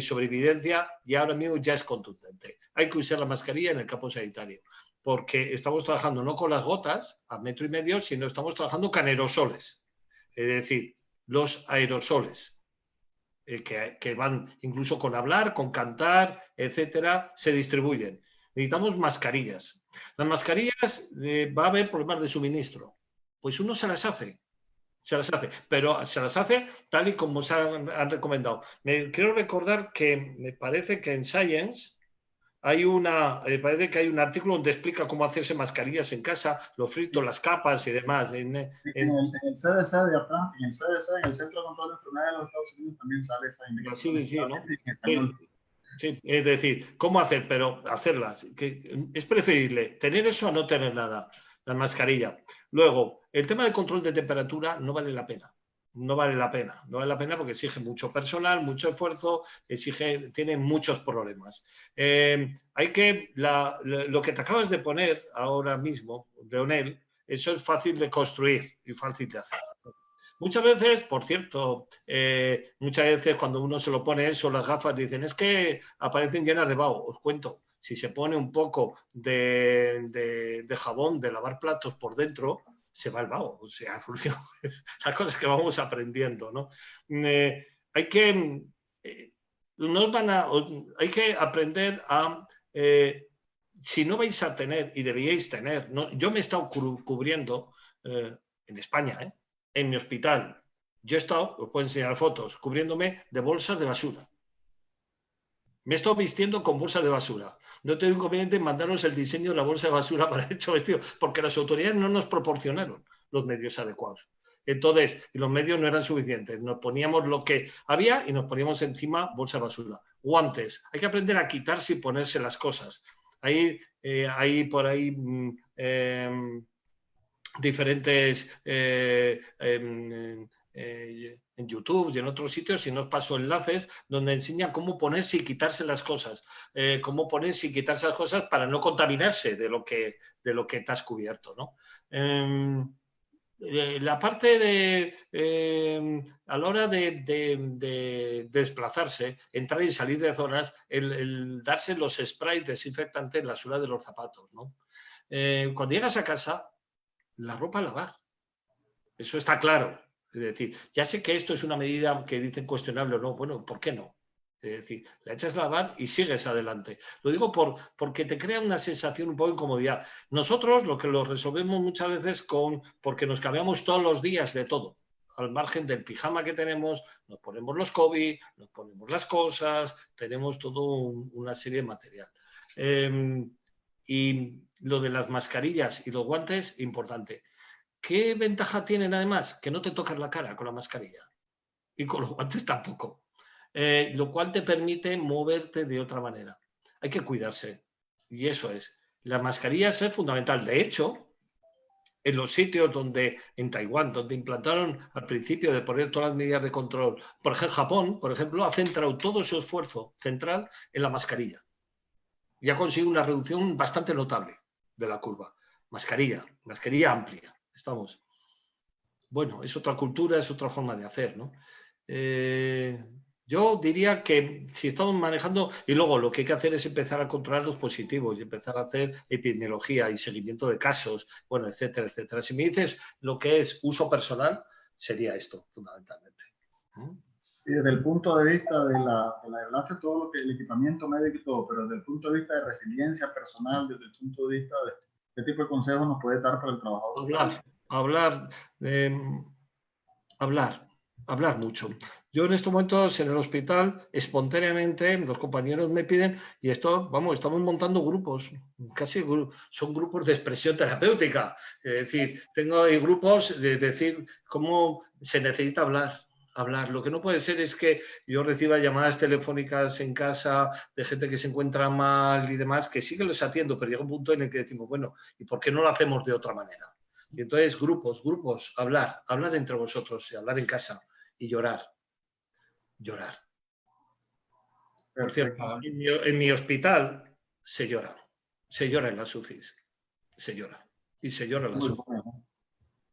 sobre evidencia, y ahora mismo ya es contundente. Hay que usar la mascarilla en el campo sanitario, porque estamos trabajando no con las gotas a 1,5 metros, sino estamos trabajando con aerosoles. Es decir, los aerosoles. Que van incluso con hablar, con cantar, etcétera, se distribuyen. Necesitamos mascarillas. Las mascarillas va a haber problemas de suministro. Pues uno se las hace, pero se las hace tal y como se han recomendado. Quiero recordar que me parece que en Science parece que hay un artículo donde explica cómo hacerse mascarillas en casa, los filtros, las capas y demás. En el CDC de acá, en el CDC, en el Centro de Control de Enfermedades de los Estados Unidos, también sale esa indicación. Sí, ¿no? Sí, es decir, cómo hacer, pero hacerlas. Es preferible tener eso a no tener nada, la mascarilla. Luego, el tema del control de temperatura no vale la pena. No vale la pena porque exige mucho personal, mucho esfuerzo, tiene muchos problemas. Lo que te acabas de poner ahora mismo, Leonel, eso es fácil de construir y fácil de hacer. Muchas veces, por cierto, cuando uno se lo pone eso, las gafas, dicen, es que aparecen llenas de vaho. Os cuento, si se pone un poco de jabón, de lavar platos por dentro, se va el vaho. O sea, las cosas que vamos aprendiendo, ¿no? Hay que aprender a... si no vais a tener, y deberíais tener, ¿no? Yo me he estado cubriendo en España, en mi hospital, yo he estado, os puedo enseñar fotos, cubriéndome de bolsas de basura. Me he estado vistiendo con bolsa de basura. No tengo inconveniente en mandaros el diseño de la bolsa de basura para hecho vestido, porque las autoridades no nos proporcionaron los medios adecuados. Entonces, los medios no eran suficientes. Nos poníamos lo que había y nos poníamos encima bolsa de basura. Guantes. Hay que aprender a quitarse y ponerse las cosas. Hay por ahí diferentes en YouTube y en otros sitios, si no os paso enlaces, donde enseña cómo ponerse y quitarse las cosas, cómo ponerse y quitarse las cosas para no contaminarse de lo que te has cubierto, ¿no? La parte a la hora de desplazarse, entrar y salir de zonas, el darse los sprays desinfectantes en la suela de los zapatos, ¿no? Cuando llegas a casa, la ropa a lavar. Eso está claro. Es decir, ya sé que esto es una medida que dicen cuestionable o no. Bueno, ¿por qué no? Es decir, la echas a lavar y sigues adelante. Lo digo porque te crea una sensación un poco de incomodidad. Nosotros lo resolvemos muchas veces porque nos cambiamos todos los días de todo. Al margen del pijama que tenemos, nos ponemos los COVID, nos ponemos las cosas, tenemos todo una serie de material. Y lo de las mascarillas y los guantes, importante. ¿Qué ventaja tienen además? Que no te tocas la cara con la mascarilla y con los guantes tampoco, lo cual te permite moverte de otra manera. Hay que cuidarse y eso es. La mascarilla es fundamental. De hecho, en los sitios en Taiwán, donde implantaron al principio de poner todas las medidas de control, por ejemplo, Japón, por ejemplo, ha centrado todo su esfuerzo central en la mascarilla y ha conseguido una reducción bastante notable de la curva. Mascarilla amplia. Estamos. Bueno, es otra cultura, es otra forma de hacer, ¿no? Yo diría que si estamos manejando, y luego lo que hay que hacer es empezar a controlar los positivos y empezar a hacer epidemiología y seguimiento de casos, bueno, etcétera, etcétera. Si me dices lo que es uso personal, sería esto, fundamentalmente. Y desde el punto de vista hablaste todo lo que el equipamiento médico y todo, pero desde el punto de vista de resiliencia personal, desde el punto de vista de qué tipo de consejos nos puede dar para el trabajador. Hablar mucho. Yo en estos momentos en el hospital, espontáneamente, los compañeros me piden, y estamos montando grupos, son grupos de expresión terapéutica. Es decir, tengo ahí grupos de decir cómo se necesita hablar. Lo que no puede ser es que yo reciba llamadas telefónicas en casa de gente que se encuentra mal y demás, que sí que los atiendo, pero llega un punto en el que decimos, bueno, ¿y por qué no lo hacemos de otra manera? Y entonces grupos, hablar entre vosotros, y hablar en casa y llorar. Por cierto, en mi hospital se llora en las UCIs, se llora en las UCIs.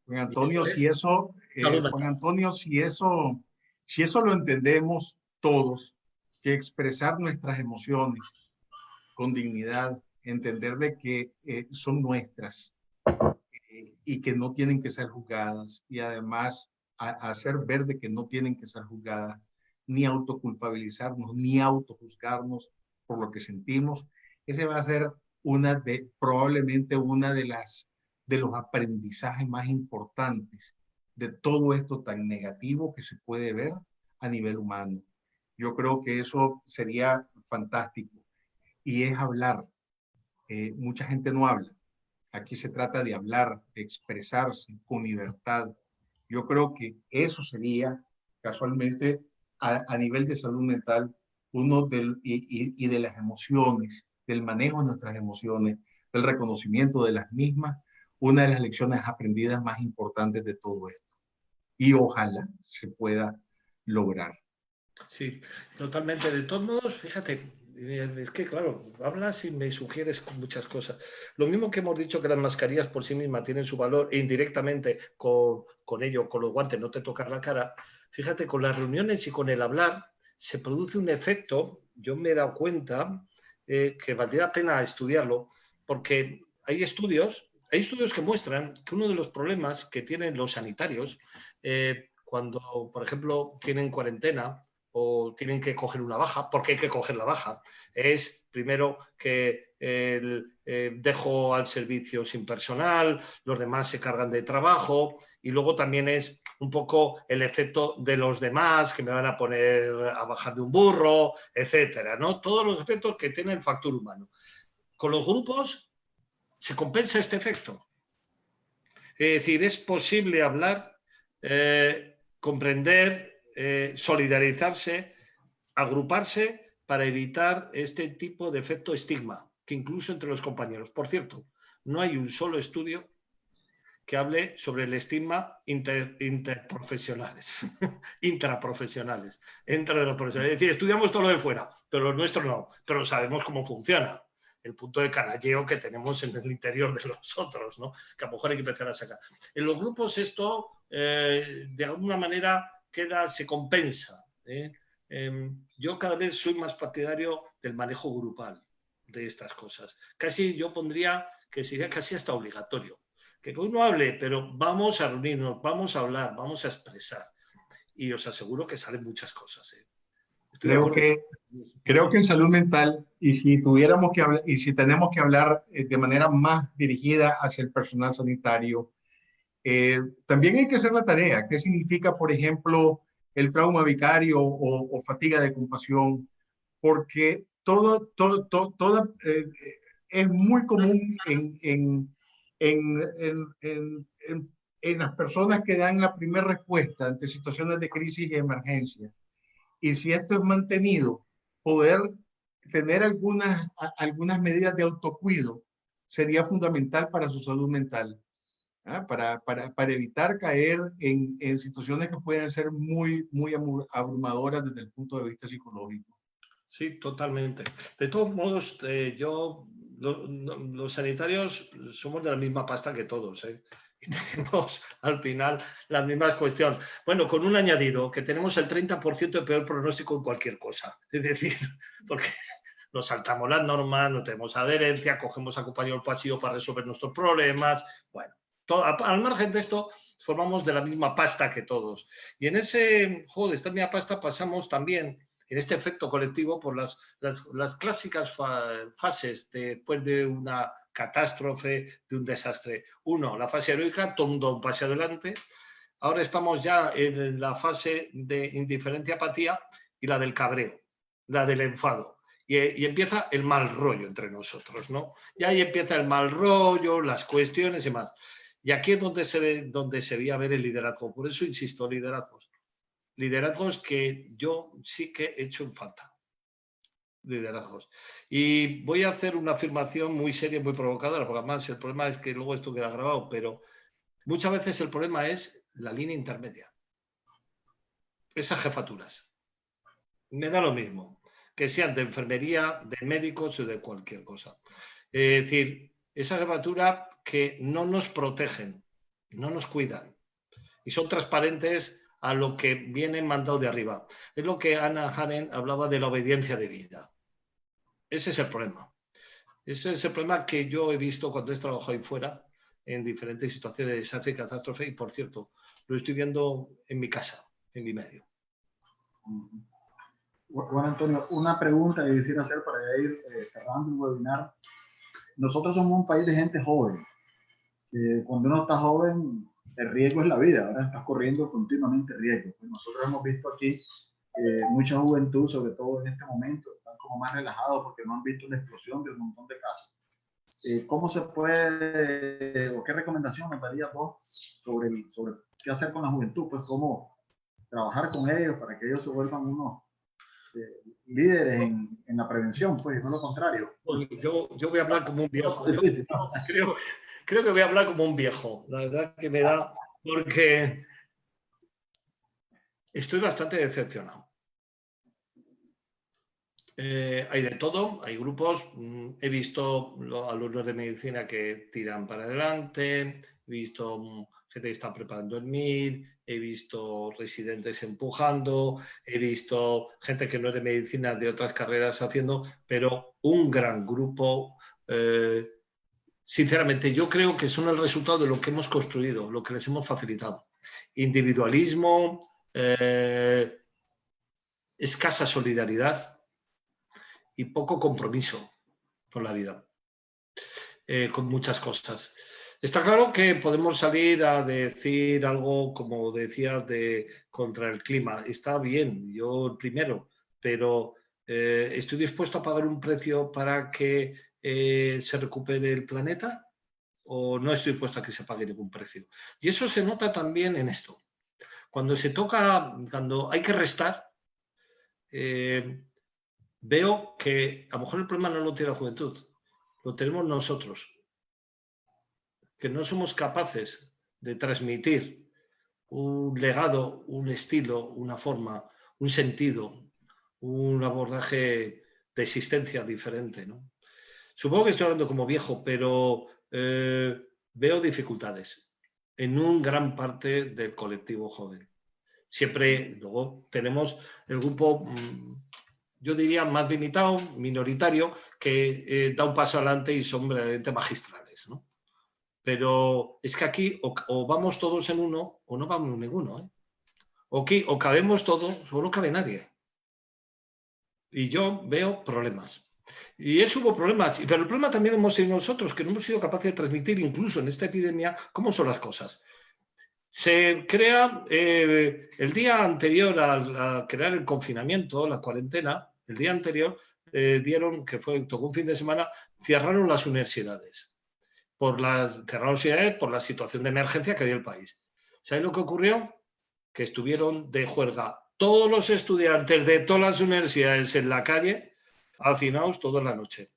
Juan Antonio, si eso lo entendemos todos, que expresar nuestras emociones con dignidad, entender de que son nuestras y que no tienen que ser juzgadas, y además hacer ver de que no tienen que ser juzgadas, ni autoculpabilizarnos, ni autojuzgarnos por lo que sentimos, ese va a ser probablemente una de los aprendizajes más importantes de todo esto tan negativo que se puede ver a nivel humano. Yo creo que eso sería fantástico. Y es hablar. Mucha gente no habla. Aquí se trata de hablar, de expresarse con libertad. Yo creo que eso sería, casualmente, a nivel de salud mental, y de las emociones, del manejo de nuestras emociones, del reconocimiento de las mismas, una de las lecciones aprendidas más importantes de todo esto. Y ojalá se pueda lograr. Sí, totalmente. De todos modos, fíjate, es que claro, hablas y me sugieres muchas cosas. Lo mismo que hemos dicho que las mascarillas por sí mismas tienen su valor e indirectamente con los guantes, no te tocas la cara. Fíjate, con las reuniones y con el hablar se produce un efecto, yo me he dado cuenta que valdría la pena estudiarlo, porque hay estudios que muestran que uno de los problemas que tienen los sanitarios cuando, por ejemplo, tienen cuarentena o tienen que coger una baja, porque hay que coger la baja, es Primero que dejo al servicio sin personal, los demás se cargan de trabajo, y luego también es un poco el efecto de los demás que me van a poner a bajar de un burro, etcétera, ¿no? Todos los efectos que tiene el factor humano. Con los grupos se compensa este efecto. Es decir, es posible hablar, comprender, solidarizarse, agruparse para evitar este tipo de efecto estigma, que incluso entre los compañeros. Por cierto, no hay un solo estudio que hable sobre el estigma interprofesionales, intraprofesionales, entre los profesionales. Es decir, estudiamos todo lo de fuera, pero lo nuestro no, pero sabemos cómo funciona. El punto de canalleo que tenemos en el interior de los otros, ¿no? Que a lo mejor hay que empezar a sacar. En los grupos esto, de alguna manera, se compensa. Yo cada vez soy más partidario del manejo grupal de estas cosas. Casi yo pondría que sería casi hasta obligatorio. Que uno hable, pero vamos a reunirnos, vamos a hablar, vamos a expresar. Y os aseguro que salen muchas cosas. Creo que en salud mental, y si tuviéramos que hablar, y si tenemos que hablar de manera más dirigida hacia el personal sanitario, también hay que hacer la tarea. ¿Qué significa, por ejemplo, el trauma vicario o fatiga de compasión? Porque es muy común en las personas que dan la primera respuesta ante situaciones de crisis y emergencia. Y si esto es mantenido, poder tener algunas medidas de autocuido sería fundamental para su salud mental, ¿ah? Para evitar caer en situaciones que pueden ser muy abrumadoras desde el punto de vista psicológico. Sí, totalmente. De todos modos, los sanitarios somos de la misma pasta que todos, ¿eh? Y tenemos al final las mismas cuestiones. Bueno, con un añadido, que tenemos el 30% de peor pronóstico en cualquier cosa. Es decir, porque nos saltamos las normas, no tenemos adherencia, cogemos a compañero pasillo para resolver nuestros problemas. Bueno, al margen de esto, formamos de la misma pasta que todos. Y en ese juego de esta misma pasta pasamos también, en este efecto colectivo, por las clásicas fases después de una catástrofe, de un desastre. Uno, la fase heroica, todo el mundo un paso adelante. Ahora estamos ya en la fase de indiferencia, apatía y la del cabreo, la del enfado. Y empieza el mal rollo entre nosotros, ¿no? Y ahí empieza el mal rollo, las cuestiones y más. Y aquí es donde se veía ver el liderazgo. Por eso insisto, liderazgos. Liderazgos que yo sí que he hecho en falta. Liderazgos. Y voy a hacer una afirmación muy seria y muy provocadora, porque además el problema es que luego esto queda grabado, pero muchas veces el problema es la línea intermedia. Esas jefaturas. Me da lo mismo, que sean de enfermería, de médicos o de cualquier cosa. Es decir, esa jefatura que no nos protegen, no nos cuidan y son transparentes a lo que viene mandado de arriba. Es lo que Hannah Arendt hablaba de la obediencia de vida. Ese es el problema. Ese es el problema que yo he visto cuando he trabajado ahí fuera en diferentes situaciones de desastre y catástrofe. Y, por cierto, lo estoy viendo en mi casa, en mi medio. Bueno, Antonio, una pregunta que quisiera hacer para ir cerrando el webinar. Nosotros somos un país de gente joven. Cuando uno está joven, el riesgo es la vida, ¿verdad? Estás corriendo continuamente riesgo. Pues nosotros hemos visto aquí mucha juventud, sobre todo en este momento, están como más relajados porque no han visto una explosión de un montón de casos. ¿Cómo se puede, o qué recomendación nos darías vos sobre qué hacer con la juventud? Pues cómo trabajar con ellos para que ellos se vuelvan unos líderes en la prevención, pues no lo contrario. Yo voy a hablar como un viejo. Creo que voy a hablar como un viejo. La verdad que me da, porque estoy bastante decepcionado. Hay de todo, hay grupos. He visto alumnos de medicina que tiran para adelante, he visto gente que está preparando el MIR, he visto residentes empujando, he visto gente que no es de medicina, de otras carreras haciendo, pero un gran grupo. Sinceramente, yo creo que son el resultado de lo que hemos construido, lo que les hemos facilitado. Individualismo, escasa solidaridad y poco compromiso con la vida, con muchas cosas. Está claro que podemos salir a decir algo, como decías, contra el clima. Está bien, yo el primero, pero ¿estoy dispuesto a pagar un precio para que se recupere el planeta? ¿O no estoy dispuesto a que se pague ningún precio? Y eso se nota también en esto. Cuando hay que restar, veo que a lo mejor el problema no lo tiene la juventud, lo tenemos nosotros, que no somos capaces de transmitir un legado, un estilo, una forma, un sentido, un abordaje de existencia diferente, ¿no? Supongo que estoy hablando como viejo, pero veo dificultades en un gran parte del colectivo joven. Siempre luego tenemos el grupo, yo diría, más limitado, minoritario, que da un paso adelante y son verdaderamente magistrales, ¿no? Pero es que aquí o vamos todos en uno o no vamos en ninguno, ¿eh? O cabemos todos o no cabe nadie. Y yo veo problemas. Y eso hubo problemas, pero el problema también hemos sido nosotros, que no hemos sido capaces de transmitir incluso en esta epidemia cómo son las cosas. Se crea el día anterior a crear el confinamiento, la cuarentena, el día anterior tocó un fin de semana, cerraron las universidades. Cerraron por la situación de emergencia que había en el país. ¿Sabes lo que ocurrió? Que estuvieron de juerga todos los estudiantes de todas las universidades en la calle, hacinados toda la noche.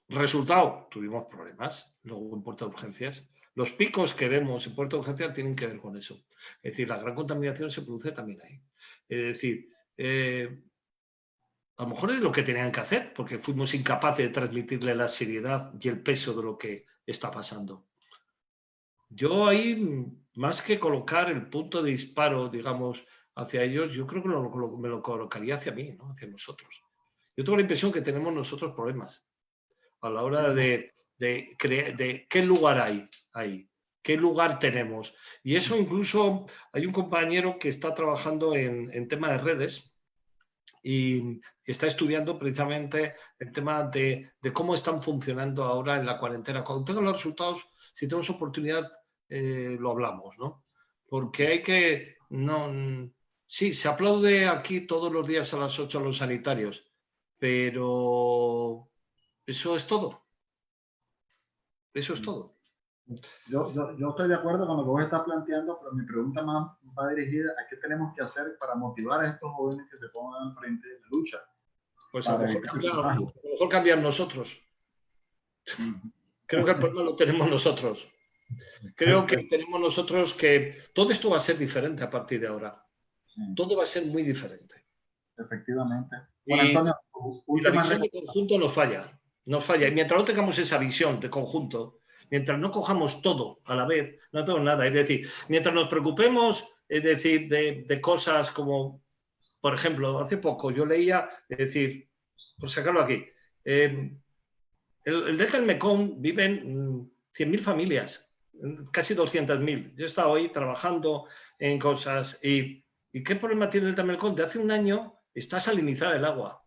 Resultado, tuvimos problemas luego en Puerta de Urgencias. Los picos que vemos en Puerta de Urgencias tienen que ver con eso. Es decir, la gran contaminación se produce también ahí. Es decir, a lo mejor es lo que tenían que hacer, porque fuimos incapaces de transmitirle la seriedad y el peso de lo que está pasando. Yo ahí, más que colocar el punto de disparo, digamos, hacia ellos, yo creo que me lo colocaría hacia mí, ¿no? Hacia nosotros. Yo tengo la impresión que tenemos nosotros problemas a la hora de qué lugar hay ahí, qué lugar tenemos. Y eso incluso hay un compañero que está trabajando en tema de redes y está estudiando precisamente el tema de cómo están funcionando ahora en la cuarentena. Cuando tengan los resultados, si tenemos oportunidad, lo hablamos, ¿no? Porque hay que... sí, se aplaude aquí todos los días a las 8 a los sanitarios, pero eso es todo. Eso es todo. Yo estoy de acuerdo con lo que vos estás planteando, pero mi pregunta más va dirigida a qué tenemos que hacer para motivar a estos jóvenes que se pongan al frente de la lucha. Pues a lo mejor cambiar nosotros. Creo que el problema lo tenemos nosotros. Creo que tenemos nosotros que todo esto va a ser diferente a partir de ahora. Sí. Todo va a ser muy diferente. Efectivamente. Bueno, Antonio, y la visión de conjunto nos falla. Nos falla. Y mientras no tengamos esa visión de conjunto, mientras no cojamos todo a la vez, no hacemos nada. Es decir, mientras nos preocupemos, es decir, de cosas como, por ejemplo, hace poco yo leía, es decir, por sacarlo aquí, el Delta del Mekong viven 100.000 familias, casi 200.000. Yo he estado hoy trabajando en cosas y ¿qué problema tiene el Delta del Mekong? De hace un año está salinizada el agua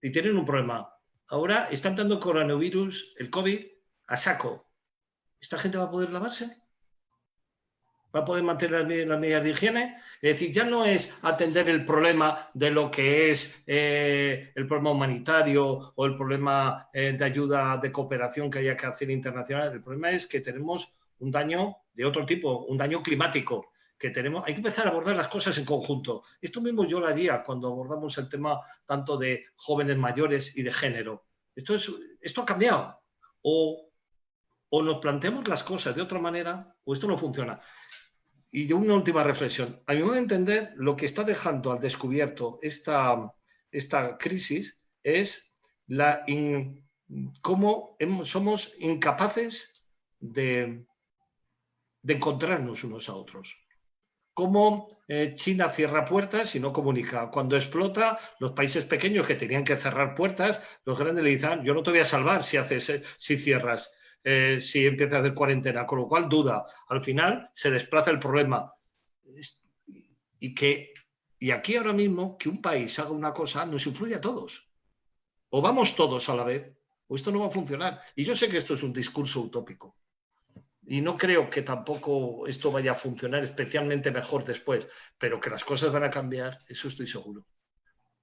y tienen un problema. Ahora están dando coronavirus, el COVID, a saco. ¿Esta gente va a poder lavarse? ¿Va a poder mantener las medidas de higiene? Es decir, ya no es atender el problema de lo que es el problema humanitario o el problema de ayuda, de cooperación que haya que hacer internacional. El problema es que tenemos un daño de otro tipo, un daño climático. Hay que empezar a abordar las cosas en conjunto. Esto mismo yo lo haría cuando abordamos el tema tanto de jóvenes mayores y de género. Esto ha cambiado. O nos planteamos las cosas de otra manera o esto no funciona. Y una última reflexión. A mi modo de entender, lo que está dejando al descubierto esta crisis es cómo somos incapaces de encontrarnos unos a otros. Cómo China cierra puertas y no comunica. Cuando explota, los países pequeños que tenían que cerrar puertas, los grandes le dicen, yo no te voy a salvar si cierras. Si empieza a hacer cuarentena, con lo cual duda. Al final se desplaza el problema y Y aquí ahora mismo, que un país haga una cosa nos influye a todos. O vamos todos a la vez, o esto no va a funcionar. Y yo sé que esto es un discurso utópico. Y no creo que tampoco esto vaya a funcionar especialmente mejor después, pero que las cosas van a cambiar, eso estoy seguro.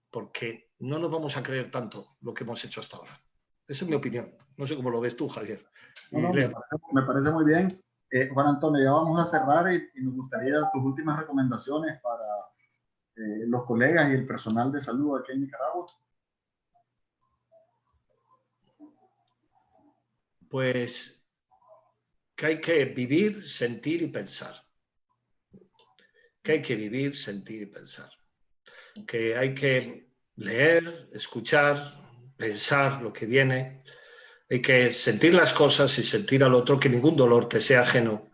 Porque no nos vamos a creer tanto lo que hemos hecho hasta ahora. Esa es mi opinión. No sé cómo lo ves tú, Javier. No, me parece muy bien. Juan Antonio, ya vamos a cerrar y nos gustaría tus últimas recomendaciones para los colegas y el personal de salud aquí en Nicaragua. Pues que hay que vivir, sentir y pensar. Que hay que vivir, sentir y pensar. Que hay que leer, escuchar, pensar lo que viene. Hay que sentir las cosas y sentir al otro, que ningún dolor te sea ajeno.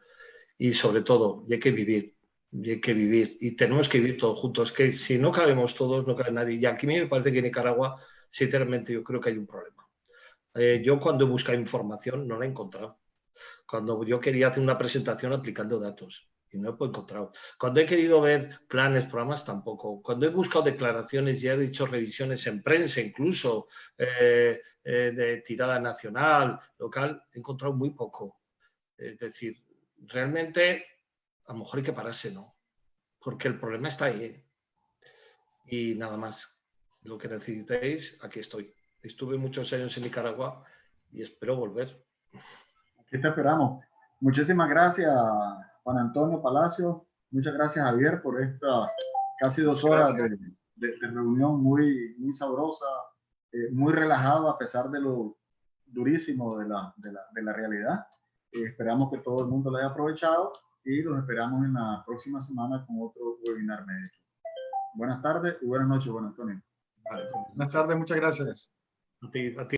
Y sobre todo, hay que vivir. Y hay que vivir. Y tenemos que vivir todos juntos. Que si no cabemos todos, no cabe nadie. Y aquí me parece que en Nicaragua, sinceramente, yo creo que hay un problema. Yo cuando he buscado información no la he encontrado. Cuando yo quería hacer una presentación aplicando datos y no he encontrado. Cuando he querido ver planes, programas, tampoco. Cuando he buscado declaraciones y he hecho revisiones en prensa, incluso de tirada nacional, local, he encontrado muy poco. Es decir, realmente a lo mejor hay que pararse, ¿no? Porque el problema está ahí. Y nada más. Lo que necesitéis, aquí estoy. Estuve muchos años en Nicaragua y espero volver. Aquí te esperamos. Muchísimas gracias, Juan Antonio Palacio. Muchas gracias, Javier, por esta casi 2 horas de reunión muy, muy sabrosa, muy relajado a pesar de lo durísimo de la realidad. Esperamos que todo el mundo lo haya aprovechado y los esperamos en la próxima semana con otro webinar médico. Buenas tardes y buenas noches, Juan Antonio. Vale. Buenas tardes, muchas gracias. A ti.